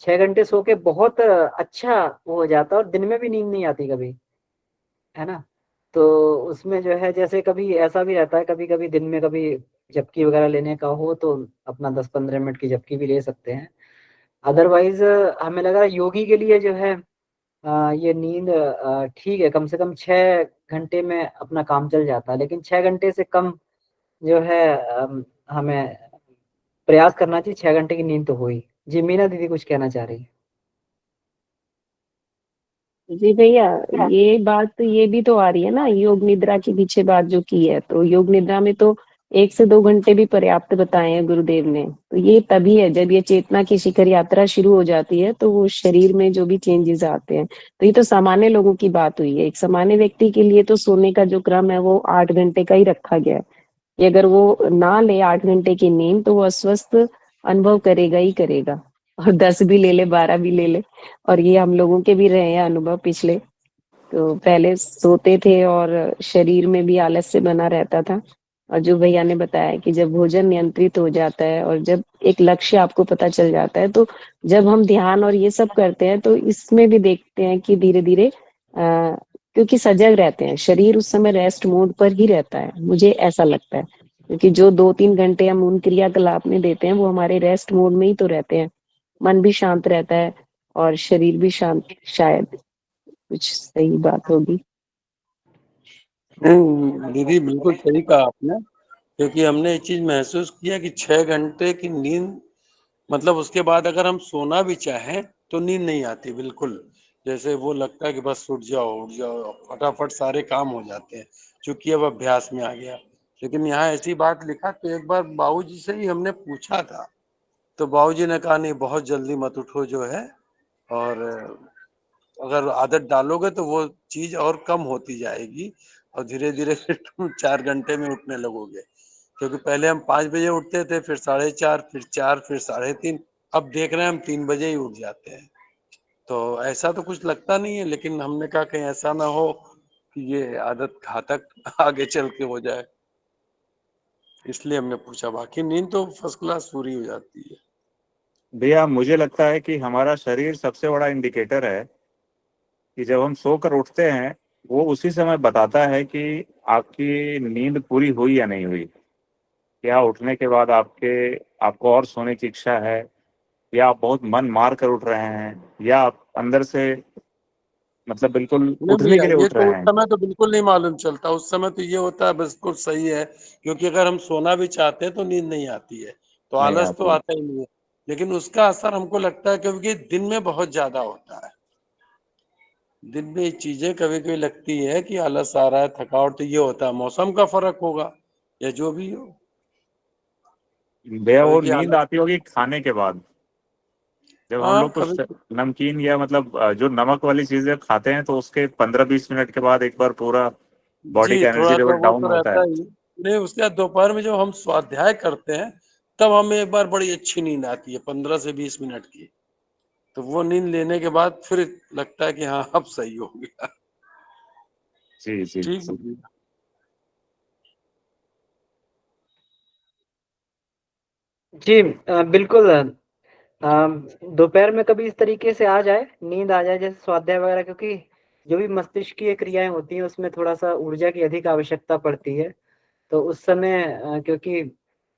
6 घंटे सो के बहुत अच्छा वो हो जाता है, और दिन में भी नींद नहीं आती कभी, है ना? तो उसमें जो है, जैसे कभी ऐसा भी रहता है, कभी कभी दिन में कभी झपकी वगैरह लेने का हो, तो अपना 10-15 मिनट की झपकी भी ले सकते हैं। अदरवाइज हमें लगा योगी के लिए जो है ये नींद ठीक है, कम से कम 6 घंटे में अपना काम चल जाता है, लेकिन 6 घंटे से कम जो है हमें प्रयास करना चाहिए। 6 घंटे की नींद तो हुई। जी मीना दीदी कुछ कहना चाह रही है। जी भैया, ये बात तो ये भी तो आ रही है ना, योग निद्रा के पीछे बात जो की है, तो योग निद्रा में तो 1 से 2 घंटे भी पर्याप्त बताए हैं गुरुदेव ने। तो ये तभी है जब ये चेतना की शिखर यात्रा शुरू हो जाती है, तो वो शरीर में जो भी चेंजेस आते हैं। तो ये तो सामान्य लोगों की बात हुई है। एक सामान्य व्यक्ति के लिए तो सोने का जो क्रम है वो 8 घंटे का ही रखा गया है कि अगर वो ना ले 8 घंटे की नींद तो वो अस्वस्थ अनुभव करेगा ही करेगा, और 10 भी ले ले, 12 भी ले ले। और ये हम लोगों के भी रहे हैं अनुभव पिछले। तो पहले सोते थे और शरीर में भी आलस्य बना रहता था। और जो भैया ने बताया कि जब भोजन नियंत्रित हो जाता है और जब एक लक्ष्य आपको पता चल जाता है, तो जब हम ध्यान और ये सब करते हैं तो इसमें भी देखते हैं कि धीरे धीरे क्योंकि सजग रहते हैं, शरीर उस समय रेस्ट मोड पर ही रहता है, मुझे ऐसा लगता है। क्योंकि जो 2-3 घंटे हम उन क्रियाकलाप में देते हैं वो हमारे रेस्ट मोड में ही तो रहते हैं, मन भी शांत रहता है और शरीर भी शांत। शायद कुछ सही बात होगी। दीदी बिल्कुल सही कहा आपने, क्योंकि हमने ये चीज महसूस किया कि 6 घंटे की नींद मतलब उसके बाद अगर हम सोना भी चाहें तो नींद नहीं आती बिल्कुल। जैसे वो लगता है कि बस उठ जाओ, फटाफट सारे काम हो जाते हैं, क्योंकि अब अभ्यास में आ गया। लेकिन यहाँ ऐसी बात लिखा, तो एक बार बाबूजी से ही हमने पूछा था, तो बाबूजी ने कहा नहीं, बहुत जल्दी मत उठो जो है, और अगर आदत डालोगे तो वो चीज और कम होती जाएगी, और धीरे धीरे फिर तुम 4 घंटे में उठने लगोगे। क्योंकि पहले हम 5 बजे उठते थे, फिर 4:30, फिर 4, फिर 3:30, अब देख रहे हैं हम 3 बजे ही उठ जाते हैं। तो ऐसा तो कुछ लगता नहीं है, लेकिन हमने कहा कहीं ऐसा ना हो कि ये आदत घातक आगे चल के हो जाए, इसलिए हमने पूछा। बाकी नींद तो फर्स्ट क्लास पूरी हो जाती है। भैया मुझे लगता है कि हमारा शरीर सबसे बड़ा इंडिकेटर है कि जब हम सोकर उठते हैं वो उसी समय बताता है कि आपकी नींद पूरी हुई या नहीं हुई। क्या उठने के बाद आपको और सोने की इच्छा है, या आप बहुत मन मार कर उठ रहे हैं, या आप अंदर से मतलब बिल्कुल नहीं उठने भैया, के लिए ये उठ तो रहे उस हैं। समय तो बिल्कुल नहीं मालूम चलता। उस समय तो ये होता है बिल्कुल सही है, क्योंकि अगर हम सोना भी चाहते हैं तो नींद नहीं आती है, तो नहीं आलस तो आती। आता ही नहीं है। लेकिन उसका असर हमको लगता है क्योंकि दिन में बहुत ज्यादा होता है। दिन में ये चीजें कभी कभी लगती है कि आलस आ रहा है, थकावट, तो ये होता है मौसम का फर्क होगा या जो भी हो। भैया कभी वो की नींद आलस, आती होगी खाने के बाद, जब हम हाँ लोग कभी, कुछ नमकीन या मतलब जो नमक वाली चीजें खाते हैं तो उसके 15-20 मिनट के बाद एक बार पूरा बॉडी जी का एनर्जी थोड़ा लेवल तो वो डाउन तो होता रहता है। ही। नहीं, उसके बाद दोपहर में जब हम स्वाध्याय करते हैं तब हमें एक बार बड़ी अच्छी नींद आती है, 15 से 20 मिनट की। तो वो नींद लेने के बाद फिर लगता है कि हाँ अब सही हो गया। जी जी ठीक जी। है। जी बिल्कुल। दोपहर में कभी इस तरीके से आ जाए, नींद आ जाए जैसे स्वाध्याय वगैरह, क्योंकि जो भी मस्तिष्कीय क्रियाएं होती हैं उसमें थोड़ा सा ऊर्जा की अधिक आवश्यकता पड़ती है। तो उस समय क्योंकि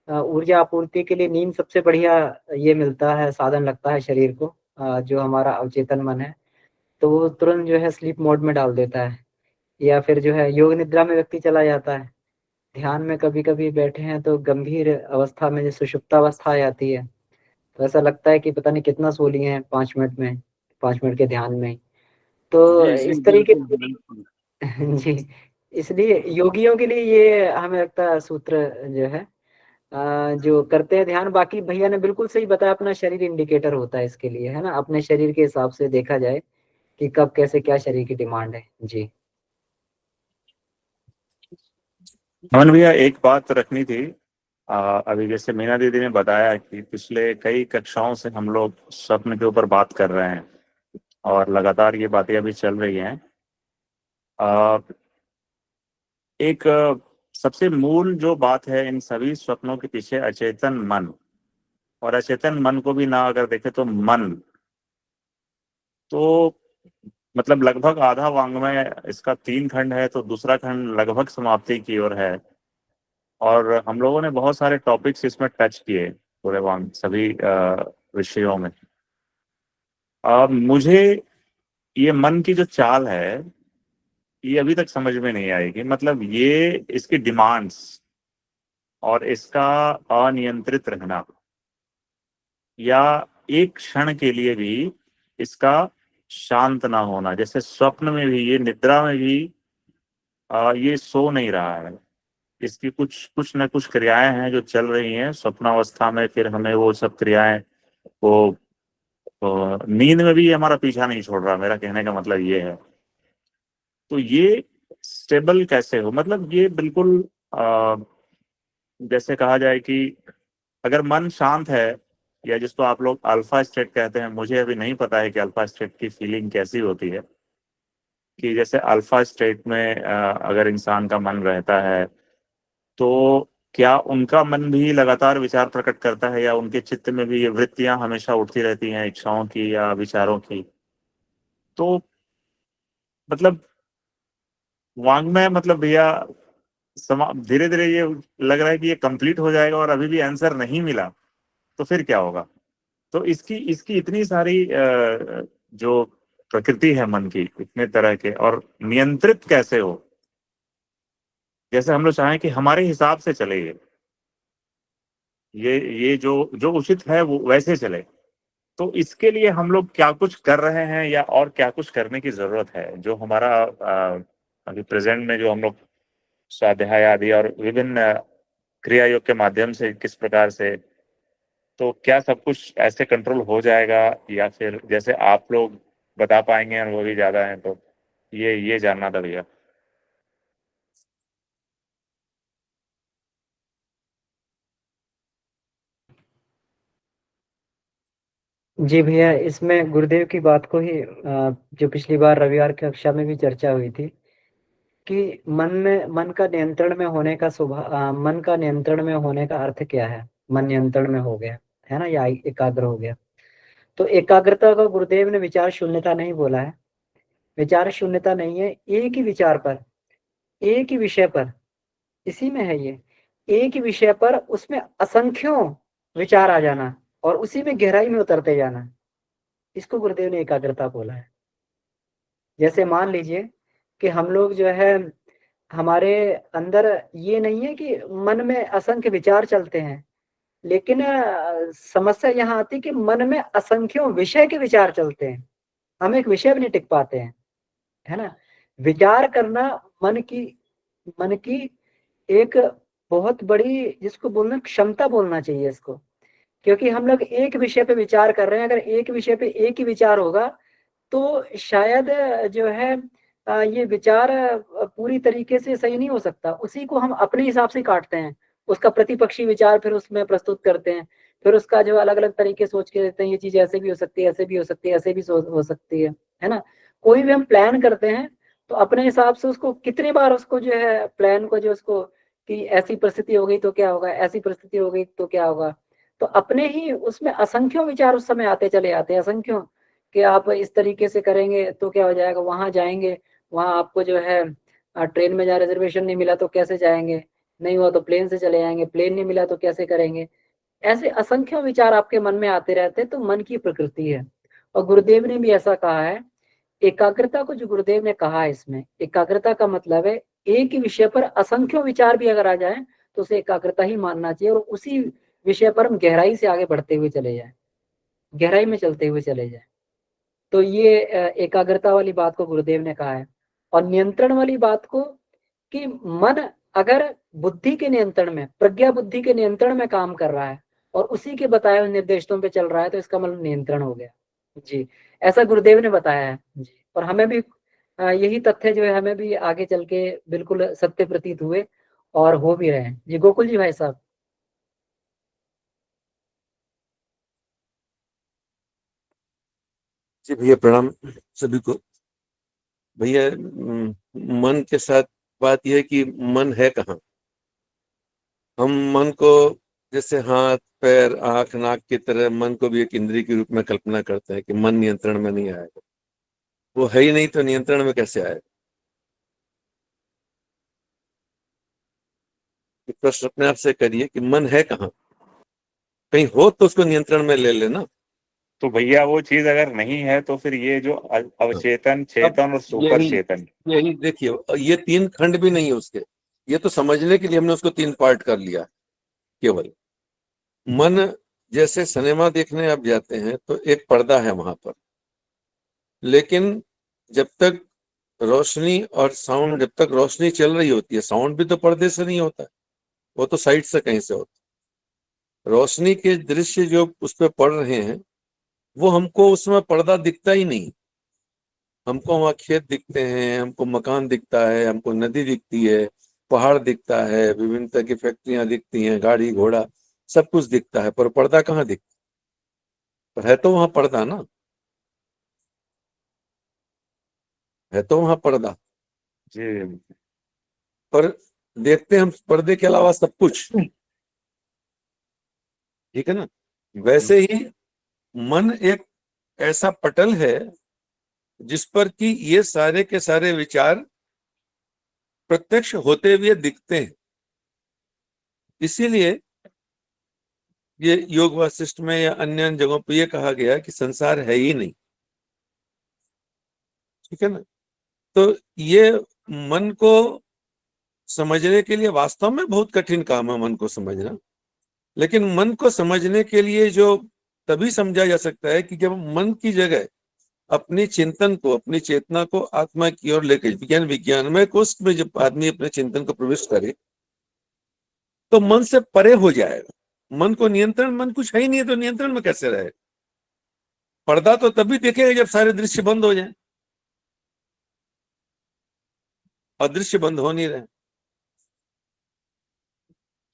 ऊर्जा आपूर्ति के लिए नींद सबसे बढ़िया ये मिलता है, साधन लगता है शरीर को। जो हमारा अवचेतन मन है तो वो तुरंत जो है स्लीप मोड में डाल देता है, या फिर जो है योग निद्रा में व्यक्ति चला जाता है। ध्यान में कभी कभी बैठे हैं तो गंभीर अवस्था में जो सुषुप्तावस्था आ जाती है, तो ऐसा लगता है कि पता नहीं कितना सो लिए हैं 5 मिनट में, 5 मिनट के ध्यान में। तो जी जी इस तरीके बिल्कुल से बिल्कुल। जी, इसलिए योगियों के लिए ये हमें लगता है सूत्र जो है जो करते हैं ध्यान। बाकी भैया ने बिल्कुल सही बताया, अपना शरीर इंडिकेटर होता है इसके लिए, है ना। अपने शरीर के हिसाब से देखा जाए कि कब कैसे क्या शरीर की डिमांड है। जी अमन भैया एक बात रखनी थी। अभी जैसे मीना दीदी ने बताया कि पिछले कई कक्षाओं से हम लोग स्वप्न के ऊपर बात कर रहे हैं और लगातार ये बातें अभी चल रही हैं। अ, एक सबसे मूल जो बात है इन सभी स्वप्नों के पीछे अचेतन मन, और अचेतन मन को भी ना अगर देखे तो मन, तो मतलब लगभग आधा वाङ्मय, इसका 3 खंड है तो दूसरा खंड लगभग समाप्ति की ओर है। और हम लोगों ने बहुत सारे टॉपिक्स इसमें टच किए पूरे वांग सभी विषयों में। मुझे ये मन की जो चाल है ये अभी तक समझ में नहीं आएगी। मतलब ये इसकी डिमांड्स और इसका अनियंत्रित रहना, या एक क्षण के लिए भी इसका शांत ना होना, जैसे स्वप्न में भी, ये निद्रा में भी ये सो नहीं रहा है। इसकी कुछ कुछ न कुछ क्रियाएं हैं जो चल रही हैं स्वप्नावस्था में, फिर हमें वो सब क्रियाएं वो नींद में भी ये हमारा पीछा नहीं छोड़ रहा। मेरा कहने का मतलब ये है। तो ये स्टेबल कैसे हो, मतलब ये बिल्कुल जैसे कहा जाए कि अगर मन शांत है, या जिसको आप लोग अल्फा स्टेट कहते हैं, मुझे अभी नहीं पता है कि अल्फा स्टेट की फीलिंग कैसी होती है, कि जैसे अल्फा स्टेट में अगर इंसान का मन रहता है तो क्या उनका मन भी लगातार विचार प्रकट करता है, या उनके चित्त में भी ये वृत्तियां हमेशा उठती रहती हैं इच्छाओं की या विचारों की? तो मतलब वांग्मय, मतलब भैया धीरे धीरे ये लग रहा है कि ये कंप्लीट हो जाएगा और अभी भी आंसर नहीं मिला तो फिर क्या होगा? तो इसकी इसकी इतनी सारी जो प्रकृति है मन की, इतने तरह के, और नियंत्रित कैसे हो, जैसे हम लोग चाहें कि हमारे हिसाब से चले ये जो जो उचित है वो वैसे चले। तो इसके लिए हम लोग क्या कुछ कर रहे हैं, या और क्या कुछ करने की जरूरत है? जो हमारा अभी प्रेजेंट में जो हम लोग स्वाध्याय आदि और विभिन्न क्रिया योग के माध्यम से किस प्रकार से, तो क्या सब कुछ ऐसे कंट्रोल हो जाएगा, या फिर जैसे आप लोग बता पाएंगे, अनुभवी ज्यादा हैं, तो ये जानना था भैया। जी भैया, इसमें गुरुदेव की बात को ही जो पिछली बार रविवार की कक्षा में भी चर्चा हुई थी कि मन का नियंत्रण में होने का मन का नियंत्रण में होने का अर्थ क्या है? मन नियंत्रण में हो गया है ना, या एकाग्र हो गया। तो एकाग्रता को गुरुदेव ने विचार शून्यता नहीं बोला है। विचार शून्यता नहीं है, एक ही विचार पर, एक ही विषय पर, इसी में है ये। एक ही विषय पर उसमें असंख्यों विचार आ जाना और उसी में गहराई में उतरते जाना, इसको गुरुदेव ने एकाग्रता बोला है। जैसे मान लीजिए कि हम लोग जो है, हमारे अंदर ये नहीं है कि मन में असंख्य विचार चलते हैं, लेकिन समस्या यहाँ आती है कि मन में असंख्यों विषय के विचार चलते हैं, हम एक विषय भी नहीं टिक पाते हैं, है ना। विचार करना मन की एक बहुत बड़ी, जिसको बोलना क्षमता बोलना चाहिए इसको, क्योंकि हम लोग एक विषय पे विचार कर रहे हैं। अगर एक विषय पे एक ही विचार होगा तो शायद जो है ये विचार पूरी तरीके से सही नहीं हो सकता। उसी को हम अपने हिसाब से काटते हैं, उसका प्रतिपक्षी विचार फिर उसमें प्रस्तुत करते हैं, फिर उसका जो अलग अलग तरीके सोच के देते हैं, ये चीज ऐसे भी हो सकती है, ऐसे भी हो सकती है, ऐसे भी हो सकती है ना। कोई भी हम प्लान करते हैं तो अपने हिसाब से उसको कितनी बार उसको जो है प्लान को जो उसको, कि ऐसी परिस्थिति हो गई तो क्या होगा, ऐसी परिस्थिति हो गई तो क्या होगा। तो अपने ही उसमें असंख्यों विचार उस समय आते चले आते हैं, असंख्यों, कि आप इस तरीके से करेंगे तो क्या हो जाएगा, वहां जाएंगे, वहां आपको जो है ट्रेन में जहाँ रिजर्वेशन नहीं मिला तो कैसे जाएंगे, नहीं हुआ तो प्लेन से चले जाएंगे, प्लेन नहीं मिला तो कैसे करेंगे। ऐसे असंख्य विचार आपके मन में आते रहते हैं, तो मन की प्रकृति है। और गुरुदेव ने भी ऐसा कहा है। एकाग्रता को जो गुरुदेव ने कहा है, इसमें एकाग्रता का मतलब है एक ही विषय पर असंख्यों विचार भी अगर आ जाए तो उसे एकाग्रता ही मानना चाहिए, और उसी विषय पर हम गहराई से आगे बढ़ते हुए चले जाए, गहराई में चलते हुए चले जाए। तो ये एकाग्रता वाली बात को गुरुदेव ने कहा है। और नियंत्रण वाली बात को, कि मन अगर बुद्धि के नियंत्रण में, प्रज्ञा बुद्धि के नियंत्रण में काम कर रहा है और उसी के बताए हुए निर्देशों पे चल रहा है, तो इसका मतलब नियंत्रण हो गया। जी, ऐसा गुरुदेव ने बताया है जी। और हमें भी यही तथ्य जो है हमें भी आगे चल के बिल्कुल सत्य प्रतीत हुए और हो भी रहे हैं। जी गोकुल जी भाई साहब। जी भैया प्रणाम सभी को। भैया मन के साथ बात यह है कि मन है कहाँ। हम मन को जैसे हाथ पैर आंख नाक की तरह मन को भी एक इंद्रिय के रूप में कल्पना करते हैं कि मन नियंत्रण में नहीं आएगा। वो है ही नहीं तो नियंत्रण में कैसे आएगा? प्रश्न अपने आप से करिए कि मन है कहाँ। कहीं हो तो उसको नियंत्रण में ले लेना। तो भैया वो चीज अगर नहीं है तो फिर ये जो अवचेतन, चेतन और सुपर यही चेतन, यही देखिए, ये 3 खंड भी नहीं है उसके। ये तो समझने के लिए हमने उसको 3 पार्ट कर लिया केवल। मन, जैसे सिनेमा देखने आप जाते हैं तो एक पर्दा है वहां पर, लेकिन जब तक रोशनी और साउंड, जब तक रोशनी चल रही होती है, साउंड भी तो पर्दे से नहीं होता है, वो तो साइड से कहीं से होता है। रोशनी के दृश्य जो उस पर पड़ रहे हैं, वो हमको उसमें पर्दा दिखता ही नहीं। हमको वहाँ खेत दिखते हैं, हमको मकान दिखता है, हमको नदी दिखती है, पहाड़ दिखता है, विभिन्न तरह की फैक्ट्रियां दिखती हैं, गाड़ी घोड़ा सब कुछ दिखता है, पर पर्दा कहाँ दिखता? पर है तो वहां पर्दा ना, है तो वहां पर्दा, जी पर देखते हैं हम पर्दे के अलावा सब कुछ। ठीक है ना? वैसे ही मन एक ऐसा पटल है जिस पर कि ये सारे के सारे विचार प्रत्यक्ष होते हुए दिखते हैं। इसीलिए ये योग वासिष्ठ में या अन्य जगहों पर यह कहा गया कि संसार है ही नहीं। ठीक है ना? तो ये मन को समझने के लिए वास्तव में बहुत कठिन काम है मन को समझना, लेकिन मन को समझने के लिए जो तभी समझा जा सकता है कि जब मन की जगह अपनी चिंतन को, अपनी चेतना को आत्मा की ओर लेकर, विज्ञानमय कोश में जब आदमी अपने चिंतन को प्रविष्ट करे तो मन से परे हो जाएगा। मन को नियंत्रण, मन कुछ है ही नहीं है तो नियंत्रण में कैसे रहेगा? पर्दा तो तभी देखेगा जब सारे दृश्य बंद हो जाए, और दृश्य बंद हो नहीं रहे।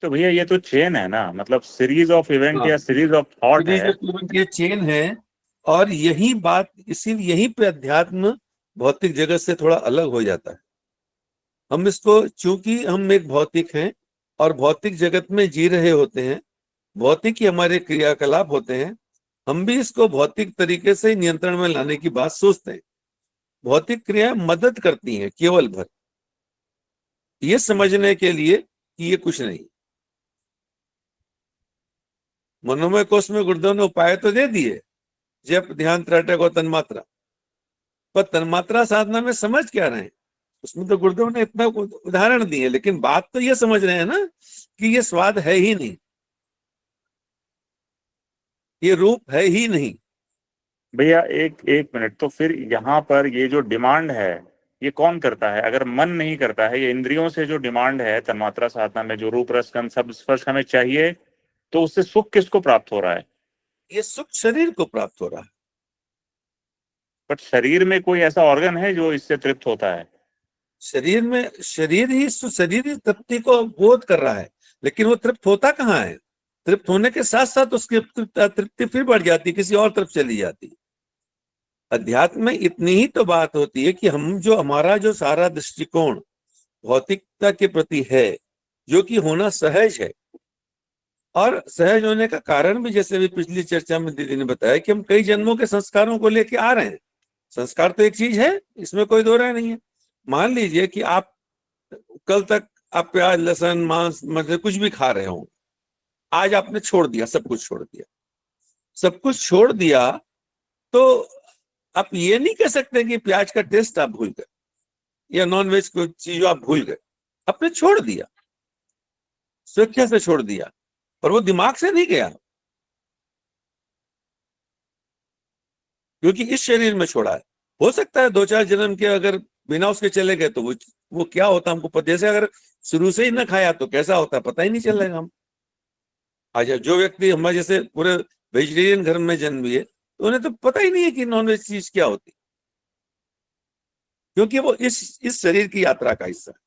तो भैया ये तो चेन है ना, मतलब सीरीज ऑफ इवेंट या सीरीज ऑफ थॉट है। ये चेन है, और यही बात, इसीलिए यहीं पे अध्यात्म भौतिक जगत से थोड़ा अलग हो जाता है। हम इसको, चूंकि हम एक भौतिक हैं और भौतिक जगत में जी रहे होते हैं, भौतिक ही हमारे क्रियाकलाप होते हैं, हम भी इसको भौतिक तरीके से नियंत्रण में लाने की बात सोचते हैं। भौतिक क्रियाएं मदद करती हैं केवल भर, ये समझने के लिए कि ये कुछ नहीं। मनोमय कोश में गुरुदेव ने उपाय तो दे दिए, जप, ध्यान, त्रटक और तन्मात्रा, पर तन्मात्रा साधना में समझ क्या रहे हैं? उसमें तो गुरुदेव ने इतना उदाहरण दिए, लेकिन बात तो ये समझ रहे हैं ना कि ये स्वाद है ही नहीं, ये रूप है ही नहीं। भैया एक एक मिनट, तो फिर यहाँ पर ये जो डिमांड है ये कौन करता है? अगर मन नहीं करता है, ये इंद्रियों से जो डिमांड है तन्मात्रा साधना में, जो रूप रस गंध शब्द स्पर्श हमें चाहिए, तो उससे सुख किसको प्राप्त हो रहा है? ये सुख शरीर को प्राप्त हो रहा है। बट शरीर में कोई ऐसा ऑर्गन है जो इससे तृप्त होता है? शरीर में, शरीर ही तृप्ति को बोध कर रहा है, लेकिन वो तृप्त होता कहाँ है? तृप्त होने के साथ साथ उसकी तृप्ति फिर बढ़ जाती, किसी और तरफ चली जाती। अध्यात्म में इतनी ही तो बात होती है कि हम जो, हमारा जो सारा दृष्टिकोण भौतिकता के प्रति है, जो कि होना सहज है, और सहज होने का कारण भी, जैसे भी पिछली चर्चा में दीदी ने बताया, कि हम कई जन्मों के संस्कारों को लेके आ रहे हैं। संस्कार तो एक चीज है, इसमें कोई दो राय नहीं है। मान लीजिए कि आप कल तक आप प्याज, लहसुन, मांस, मतलब कुछ भी खा रहे हो, आज आपने छोड़ दिया, सब कुछ छोड़ दिया, सब कुछ छोड़ दिया, तो आप ये नहीं कह सकते कि प्याज का टेस्ट आप भूल गए या नॉनवेज को चीजों आप भूल गए। आपने छोड़ दिया, स्वेच्छा से छोड़ दिया, पर वो दिमाग से नहीं गया, क्योंकि इस शरीर में छोड़ा है। हो सकता है 2-4 जन्म के अगर बिना उसके चले गए तो वो क्या होता हमको पता। जैसे अगर शुरू से ही ना खाया तो कैसा होता पता ही नहीं चलेगा हम। आज जो व्यक्ति हमारे जैसे पूरे वेजिटेरियन घर में जन्म लिए, तो उन्हें तो पता ही नहीं है कि नॉनवेज चीज क्या होती, क्योंकि वो इस शरीर की यात्रा का हिस्सा है।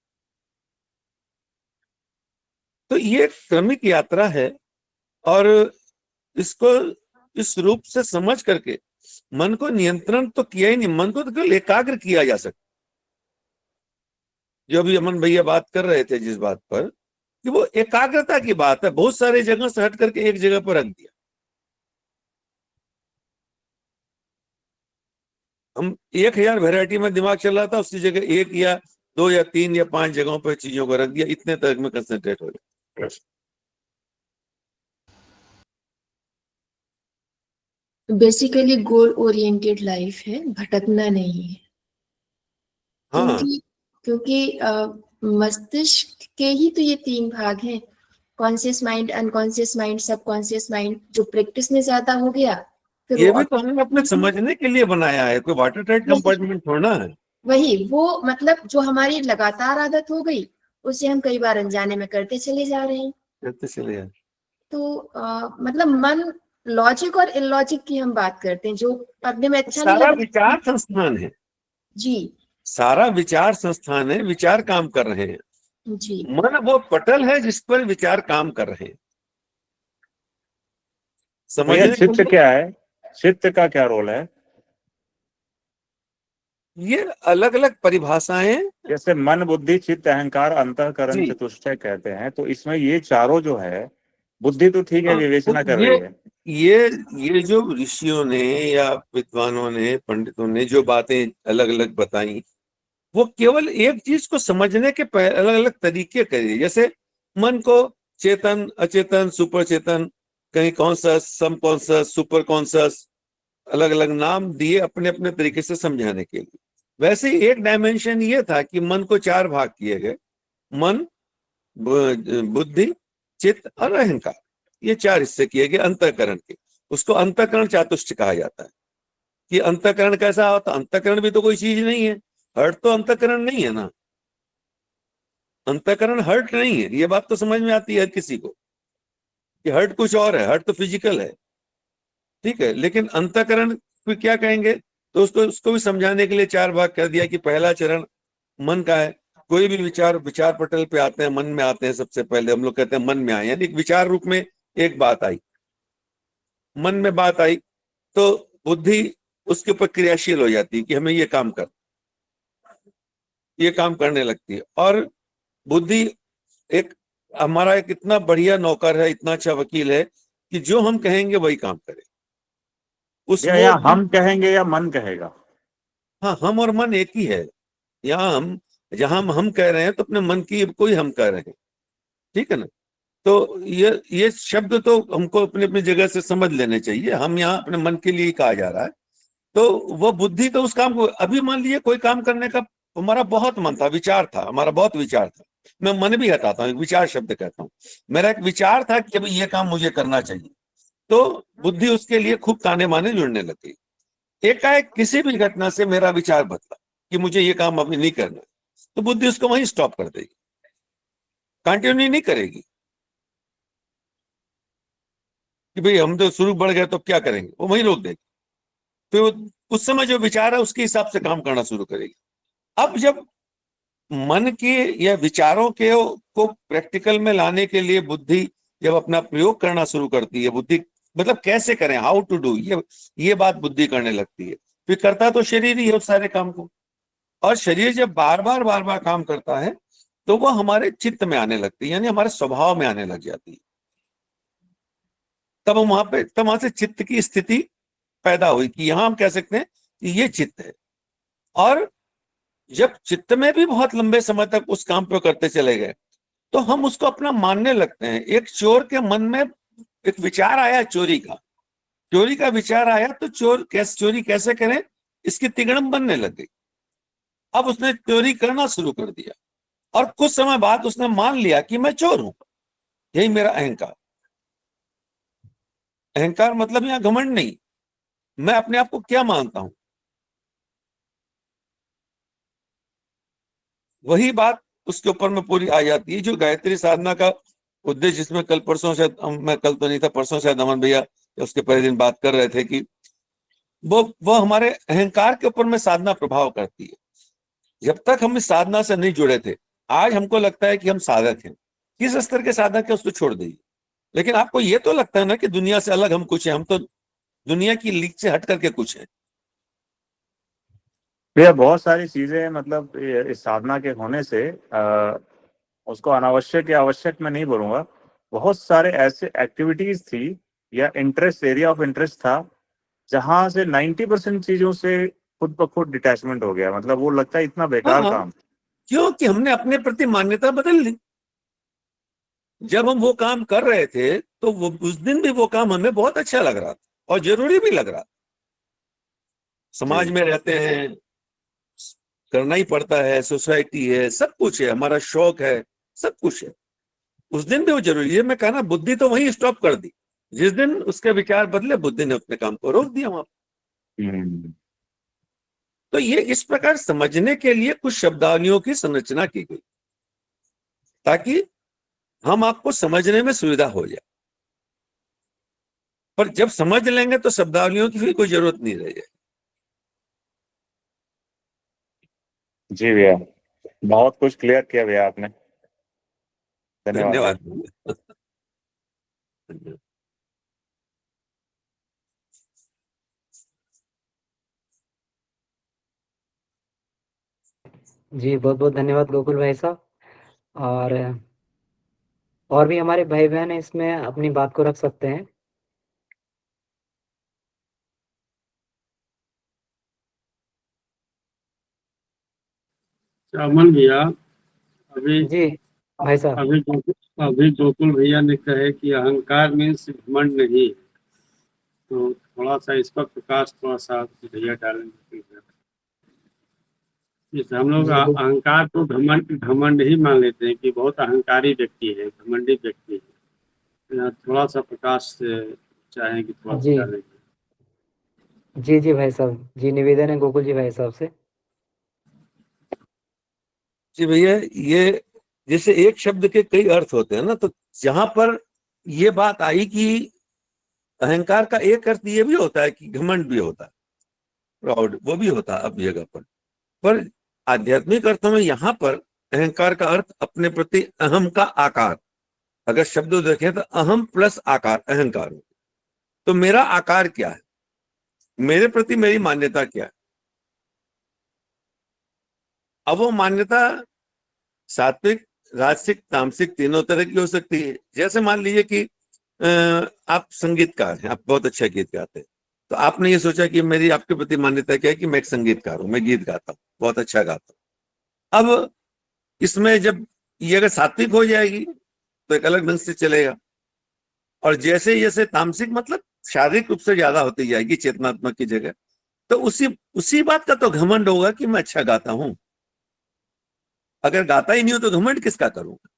तो ये क्रमिक यात्रा है, और इसको इस रूप से समझ करके मन को नियंत्रण तो किया ही नहीं, मन को तो केवल एकाग्र किया जा सकता। जो अभी अमन भैया बात कर रहे थे जिस बात पर, कि वो एकाग्रता की बात है, बहुत सारे जगह से हट करके एक जगह पर रख दिया। हम 1000 वैरायटी में दिमाग चल रहा था, उसकी जगह 1 या 2 या 3 या 5 जगहों पर चीजों को रख दिया, इतने तक में कंसंट्रेट हो गया। बेसिकली गोल ओरिएंटेड लाइफ है, भटकना नहीं है। हाँ, क्योंकि मस्तिष्क के ही तो ये 3 भाग हैं, conscious mind, unconscious mind, subconscious mind. जो प्रैक्टिस में ज्यादा हो गया फिर ये वो भी तो हमने अपने समझने के लिए बनाया है, कोई वाटर टाइट कंपार्टमेंट थोड़ा है। वही वो मतलब जो हमारी लगातार आदत हो गई उसे हम कई बार अनजाने में करते चले जा रहे हैं। करते चले जाए। तो मतलब मन, लॉजिक और इलॉजिक की हम बात करते हैं, जो पढ़ने में अच्छा नहीं सारा लगता। विचार संस्थान है, जी सारा विचार संस्थान है, विचार काम कर रहे हैं। जी मन वो पटल है जिस पर विचार काम कर रहे हैं। भैया समझने के चित्त लिए क्या है, चित्त का क्या रोल है? ये अलग अलग परिभाषाएं। जैसे मन बुद्धि चित्त अहंकार अंतःकरण जी, चतुष्टय कहते हैं, तो इसमें ये चारों जो है, बुद्धि तो ठीक है विवेचना कर ये रही है। ये ये जो ऋषियों ने या विद्वानों ने, पंडितों ने जो बातें अलग अलग बताई, वो केवल एक चीज को समझने के अलग अलग तरीके करे। जैसे मन को चेतन, अचेतन, सुपर चेतन, कहीं कॉन्शस, सम कॉन्शस, सुपर कॉन्शस, अलग अलग नाम दिए अपने अपने तरीके से समझाने के लिए। वैसे ही एक डायमेंशन ये था कि मन को 4 भाग किए गए, मन, बुद्धि, चित्त और अहंकार, ये 4 हिस्से किए गए अंतःकरण के। उसको अंतःकरण चातुष्ट कहा जाता है। कि अंतःकरण कैसा होता? अंतःकरण भी तो कोई चीज नहीं है, हर्ट तो अंतःकरण नहीं है ना। अंतःकरण हर्ट नहीं है, ये बात तो समझ में आती है हर किसी को कि हर्ट कुछ और है, हर्ट तो फिजिकल है, ठीक है। लेकिन अंतःकरण को क्या कहेंगे? तो उसको भी समझाने के लिए 4 भाग कर दिया कि पहला चरण मन का है। कोई भी विचार विचार पटल पे आते हैं, मन में आते हैं। सबसे पहले हम लोग कहते हैं मन में आए, यानी एक विचार रूप में एक बात आई, मन में बात आई, तो बुद्धि उसके ऊपर क्रियाशील हो जाती है कि हमें ये काम करने लगती है। और बुद्धि एक हमारा एक इतना बढ़िया नौकर है, इतना अच्छा वकील है कि जो हम कहेंगे वही काम करे। उस या मोड में, हम कहेंगे या मन कहेगा? हाँ, हम और मन एक ही है। यहाँ हम, जहां हम कह रहे हैं तो अपने मन की कोई हम कह रहे हैं, ठीक है ना। तो ये शब्द तो हमको अपनी अपनी जगह से समझ लेने चाहिए। हम यहाँ अपने मन के लिए ही कहा जा रहा है। तो वो बुद्धि तो उस काम को, अभी मान लीजिए कोई काम करने का हमारा बहुत मन था, विचार था, हमारा बहुत विचार था। मैं मन भी हटाता हूँ, विचार शब्द कहता हूँ। मेरा एक विचार था कि अभी ये काम मुझे करना चाहिए, तो बुद्धि उसके लिए खूब ताने माने जुड़ने लग गई। एकाएक किसी भी घटना से मेरा विचार बदला कि मुझे ये काम अभी नहीं करना, तो बुद्धि उसको वहीं स्टॉप कर देगी, कंटिन्यू नहीं करेगी कि भाई हम तो शुरू बढ़ गए तो क्या करेंगे, वो वहीं रोक देगी। फिर उस समय जो विचार है उसके हिसाब से काम करना शुरू करेगी। अब जब मन के या विचारों के को प्रैक्टिकल में लाने के लिए बुद्धि जब अपना प्रयोग करना शुरू करती है, बुद्धि मतलब कैसे करें, हाउ टू डू, ये बात बुद्धि करने लगती है। फिर करता तो शरीर ही है उस सारे काम को, और शरीर जब बार बार काम करता है तो वो हमारे चित्त में आने लगती है, यानी हमारे स्वभाव में आने लग जाती है। तब वहां से चित्त की स्थिति पैदा हुई कि यहां हम कह सकते हैं कि ये चित्त है। और जब चित्त में भी बहुत लंबे समय तक उस काम पे करते चले गए तो हम उसको अपना मानने लगते हैं। एक चोर के मन में एक विचार आया चोरी का विचार आया, तो चोरी कैसे करें इसकी तिगड़म बनने लग गई। अब उसने चोरी करना शुरू कर दिया और कुछ समय बाद उसने मान लिया कि मैं चोर हूं। यही मेरा अहंकार। अहंकार मतलब यहां घमंड नहीं, मैं अपने आप को क्या मानता हूं, वही बात उसके ऊपर में पूरी आ जाती है। जो गायत्री साधना का उद्देश्य, जिसमें कल परसों शायद, मैं कल तो नहीं था, परसों शायद अमन भैया उसके पहले दिन बात कर रहे थे कि वो हमारे अहंकार के ऊपर में साधना प्रभाव करती है। जब तक हम इस साधना से नहीं जुड़े थे, आज हमको लगता है कि हम साधक हैं। किस स्तर के साधक है उसको छोड़ दीजिए, लेकिन आपको ये तो लगता है ना कि दुनिया से अलग हम कुछ है, हम तो दुनिया की लीक से हट करके कुछ है। भैया बहुत सारी चीजें मतलब इस साधना के होने से उसको अनावश्यक या आवश्यक मैं नहीं बोलूंगा, बहुत सारे ऐसे एक्टिविटीज थी या इंटरेस्ट, एरिया ऑफ इंटरेस्ट था, जहां से 90% चीजों से खुद ब खुद डिटैचमेंट हो गया। मतलब वो लगता है इतना बेकार हाँ, काम। क्योंकि हमने अपने प्रति मान्यता बदल ली। जब हम वो काम कर रहे थे तो वो उस दिन भी वो काम हमें बहुत अच्छा लग रहा था, और जरूरी भी लग रहा। समाज जी। में रहते हैं, करना ही पड़ता है, सोसाइटी है, सब कुछ है, हमारा शौक है, सब कुछ है। उस दिन भी वो जरूरी है। मैं कहना बुद्धि तो वहीं स्टॉप कर दी। जिस दिन उसके विचार बदले, बुद्धि ने अपने काम को रोक दिया वहां। तो ये इस प्रकार समझने के लिए कुछ शब्दावलियों की संरचना की गई, ताकि हम आपको समझने में सुविधा हो जाए। पर जब समझ लेंगे तो शब्दावलियों की फिर कोई जरूरत नहीं रह जाए। जी भैया, बहुत कुछ क्लियर किया भैया आपने। धन्यवाद भैया। धन्यवाद। जी बहुत बहुत धन्यवाद गोकुल भाई साहब। और भी हमारे भाई बहन इसमें अपनी बात को रख सकते हैं। अमन भैया, अभी जी भाई साहब। अभी गोकुल भैया ने कहे कि अहंकार मीन्स घमंड नहीं, तो थोड़ा सा इस पर प्रकाश थोड़ा सा भैया डालेंगे। जैसे हम लोग जी अहंकार को घमंड घमंड ही मान लेते हैं कि बहुत अहंकारी व्यक्ति है, घमंडी व्यक्ति है। यहाँ थोड़ा सा प्रकाश से चाहेंगे, थोड़ा सा जी डालेंगे। जी जी भाई साहब, जी निवेदन है गोकुल जी भाई साहब से। जी भैया, ये जैसे एक शब्द के कई अर्थ होते हैं ना, तो जहां पर ये बात आई कि अहंकार का एक अर्थ ये भी होता है कि घमंड भी होता है, प्राउड वो भी होता है अपनी जगह पर आध्यात्मिक अर्थों में यहाँ पर अहंकार का अर्थ अपने प्रति अहम का आकार। अगर शब्द देखें तो अहम प्लस आकार अहंकार। तो मेरा आकार क्या है, मेरे प्रति मेरी मान्यता क्या है। अब वो मान्यता सात्विक, राजसिक, तामसिक तीनों तरह की हो सकती है। जैसे मान लीजिए कि आप संगीतकार हैं, आप बहुत अच्छा गीत गाते हैं, तो आपने ये सोचा कि मेरी आपके प्रति मान्यता क्या है कि मैं एक संगीतकार हूं, मैं गीत गाता हूं, बहुत अच्छा गाता हूं। अब इसमें जब ये अगर सात्विक हो जाएगी तो एक अलग ढंग से चलेगा, और जैसे जैसे तामसिक मतलब शारीरिक रूप से ज्यादा होती जाएगी चेतनात्मक की जगह, तो उसी बात का तो घमंड होगा कि मैं अच्छा गाता हूं। अगर गाता ही नहीं हो तो घमंड किसका करूंगा।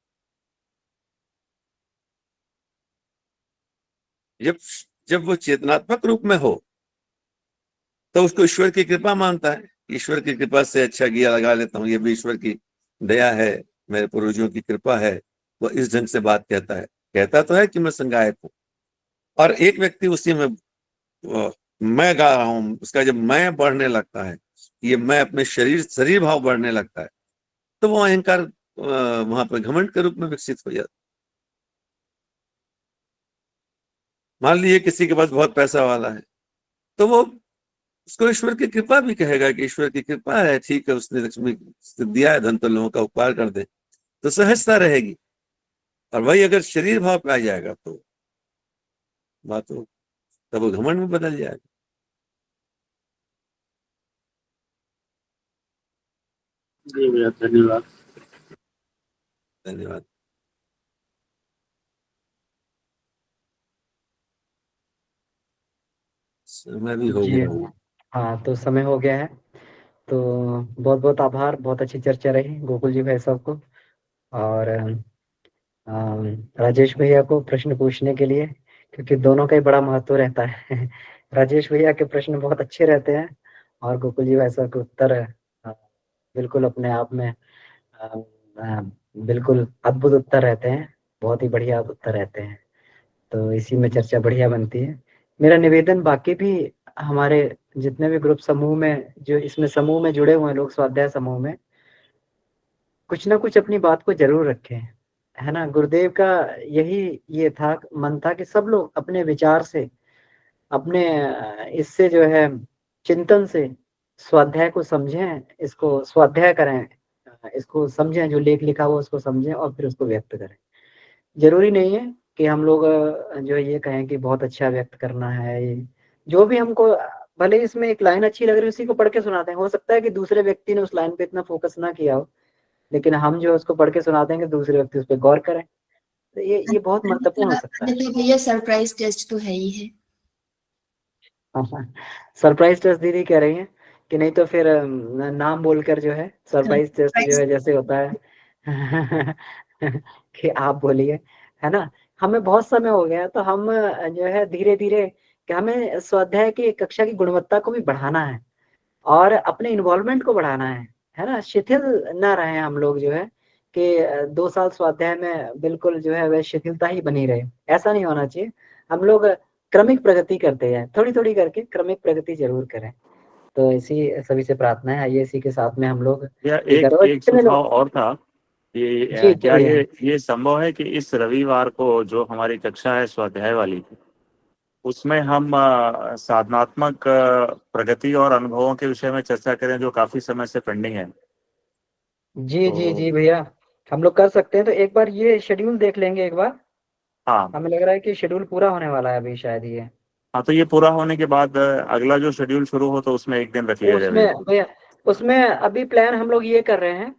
जब जब वो चेतनात्मक रूप में हो तो उसको ईश्वर की कृपा मानता है। ईश्वर की कृपा से अच्छा गिया लगा लेता हूँ, ये भी ईश्वर की दया है, मेरे पूर्वजों की कृपा है। वो इस ढंग से बात कहता है, कहता तो है कि मैं संगायक हूँ। और एक व्यक्ति उसी में मैं गा रहा हूँ, उसका जब मैं बढ़ने लगता है, ये मैं अपने शरीर भाव बढ़ने लगता है, तो वो अहंकार वहां पर घमंड के रूप में विकसित हो जाता। मान लीजिए किसी के पास बहुत पैसा वाला है, तो वो उसको ईश्वर की कृपा भी कहेगा कि ईश्वर की कृपा है, ठीक है, उसने लक्ष्मी दिया है धन तो लोगों का उपकार कर दे, तो सहजता रहेगी। और वही अगर शरीर भाव पे आ जाएगा तो बात हो, तब वो घमंड में बदल जाएगा। जी भैया, धन्यवाद। धन्यवाद। समय भी हो जी गया। हाँ, तो समय हो गया है। तो बहुत बहुत आभार, बहुत अच्छी चर्चा रही गोकुल जी भाई साहब को। और राजेश भैया को प्रश्न पूछने के लिए, क्योंकि दोनों का ही बड़ा महत्व रहता है। राजेश भैया के प्रश्न बहुत अच्छे रहते हैं और गोकुल जी भाई साहब के उत्तर अ, बिल्कुल अपने आप में बिल्कुल अद्भुत उत्तर रहते हैं, बहुत ही बढ़िया उत्तर रहते हैं। तो इसी में चर्चा बढ़िया बनती है। मेरा निवेदन बाकी भी हमारे जितने भी ग्रुप समूह में, जो इसमें समूह में जुड़े हुए हैं लोग, स्वाध्याय समूह में, कुछ ना कुछ अपनी बात को जरूर रखें, है ना। गुरुदेव का यही ये था, मन था कि सब लोग अपने विचार से, अपने इससे जो है चिंतन से स्वाध्याय को समझें, इसको स्वाध्याय करें, इसको समझें, जो लेख लिखा हुआ उसको समझें और फिर उसको व्यक्त करें। जरूरी नहीं है कि हम लोग जो ये कहें कि बहुत अच्छा व्यक्त करना है। ये जो भी हमको, भले इसमें एक लाइन अच्छी लग रही है उसी को पढ़ के सुनाते हैं, हो सकता है कि दूसरे व्यक्ति ने उस लाइन पे इतना फोकस ना किया हो, लेकिन हम जो उसको पढ़ के सुनाते हैं कि दूसरे व्यक्ति उस पर गौर करें, तो ये बहुत महत्वपूर्ण हो सकता है। अन्यथा भैया सरप्राइज टेस्ट तो है ही है। सरप्राइज टेस्ट दीदी कह रही हैं कि नहीं तो फिर नाम बोलकर जो है सरप्राइज टेस्ट जो है जैसे होता है कि आप बोलिए, है ना। हमें बहुत समय हो गया तो हम जो है धीरे धीरे कि हमें स्वाध्याय की कक्षा की गुणवत्ता को भी बढ़ाना है और अपने इन्वॉल्वमेंट को बढ़ाना है ना। शिथिल ना रहे हम लोग जो है कि 2 साल स्वाध्याय में बिल्कुल जो है वह शिथिलता ही बनी रहे, ऐसा नहीं होना चाहिए। हम लोग क्रमिक प्रगति करते हैं, थोड़ी थोड़ी करके क्रमिक प्रगति जरूर करें। तो इसी सभी से प्रार्थना है, आइए इसी के साथ में हम लोग एक कितने सुझाव लोग। और था कि जी क्या भैया। ये संभव है कि इस रविवार को जो हमारी कक्षा है स्वाध्याय वाली, उसमें हम साधनात्मक प्रगति और अनुभवों के विषय में चर्चा करें जो काफी समय से पेंडिंग है। जी जी जी भैया, हम लोग कर सकते हैं। तो एक बार ये शेड्यूल देख लेंगे एक बार। हाँ हमें लग रहा है कि शेड्यूल पूरा होने वाला है अभी शायद ये। हाँ, तो ये पूरा होने के बाद अगला जो शेड्यूल शुरू हो तो उसमें एक दिन रख तो लिया जाए उसमें बिल्कुल। भैया, उसमें अभी प्लान हम लोग ये कर रहे हैं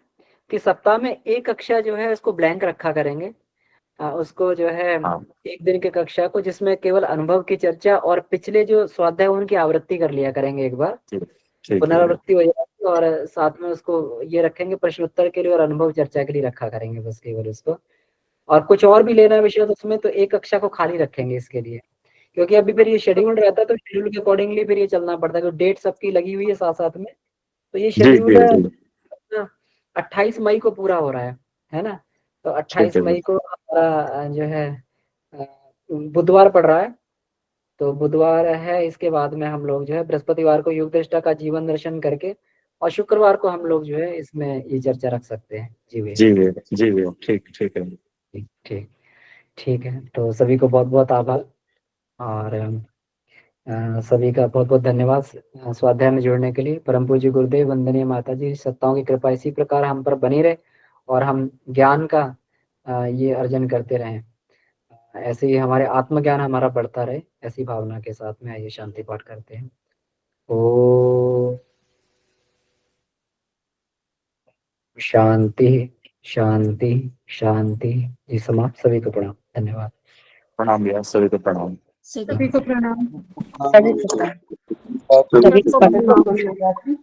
कि सप्ताह में एक कक्षा जो है उसको ब्लैंक रखा करेंगे। उसको जो है हाँ एक दिन की कक्षा को जिसमें केवल अनुभव की चर्चा और पिछले जो स्वाध्याय उनकी आवृत्ति कर लिया करेंगे एक बार, ठीक ठीक है। पुनरावृत्ति हो जाएगी। और साथ में उसको ये रखेंगे प्रश्नोत्तर के लिए और अनुभव चर्चा के लिए रखा करेंगे बस केवल उसको। और कुछ और भी लेना है विषय तो उसमें तो एक कक्षा को खाली रखेंगे इसके लिए, क्योंकि अभी फिर ये शेड्यूल रहता है तो शेड्यूल के अकॉर्डिंगली फिर ये चलना पड़ता है, क्योंकि डेट सबकी लगी हुई है साथ साथ में। तो ये जी शेड्यूल जी जी 28 मई को पूरा हो रहा है ना। तो ठीक 28 है। मई को हमारा जो है अ, बुधवार पड़ रहा है। तो बुधवार है, इसके बाद में हम लोग जो है बृहस्पतिवार को योग दृष्टा का जीवन दर्शन करके और शुक्रवार को हम लोग जो है इसमें ये चर्चा रख सकते हैं। जी भैया। जी भैया जी भैया ठीक ठीक है। ठीक ठीक ठीक है। तो सभी को बहुत बहुत आभार और सभी का बहुत बहुत धन्यवाद स्वाध्याय में जुड़ने के लिए। परम पूज्य गुरुदेव, वंदनीय माता जी, सत्ताओं की कृपा इसी प्रकार हम पर बनी रहे और हम ज्ञान का ये अर्जन करते रहें। ऐसे ही हमारे आत्मज्ञान हमारा बढ़ता रहे, ऐसी भावना के साथ में आइए शांति पाठ करते हैं। ओ शांति शांति शांति। जी समाप्त। सभी को प्रणाम, धन्यवाद। प्रणाम भैया, सभी को प्रणाम। सभी को प्रणाम। सभी को सबको प्रणाम।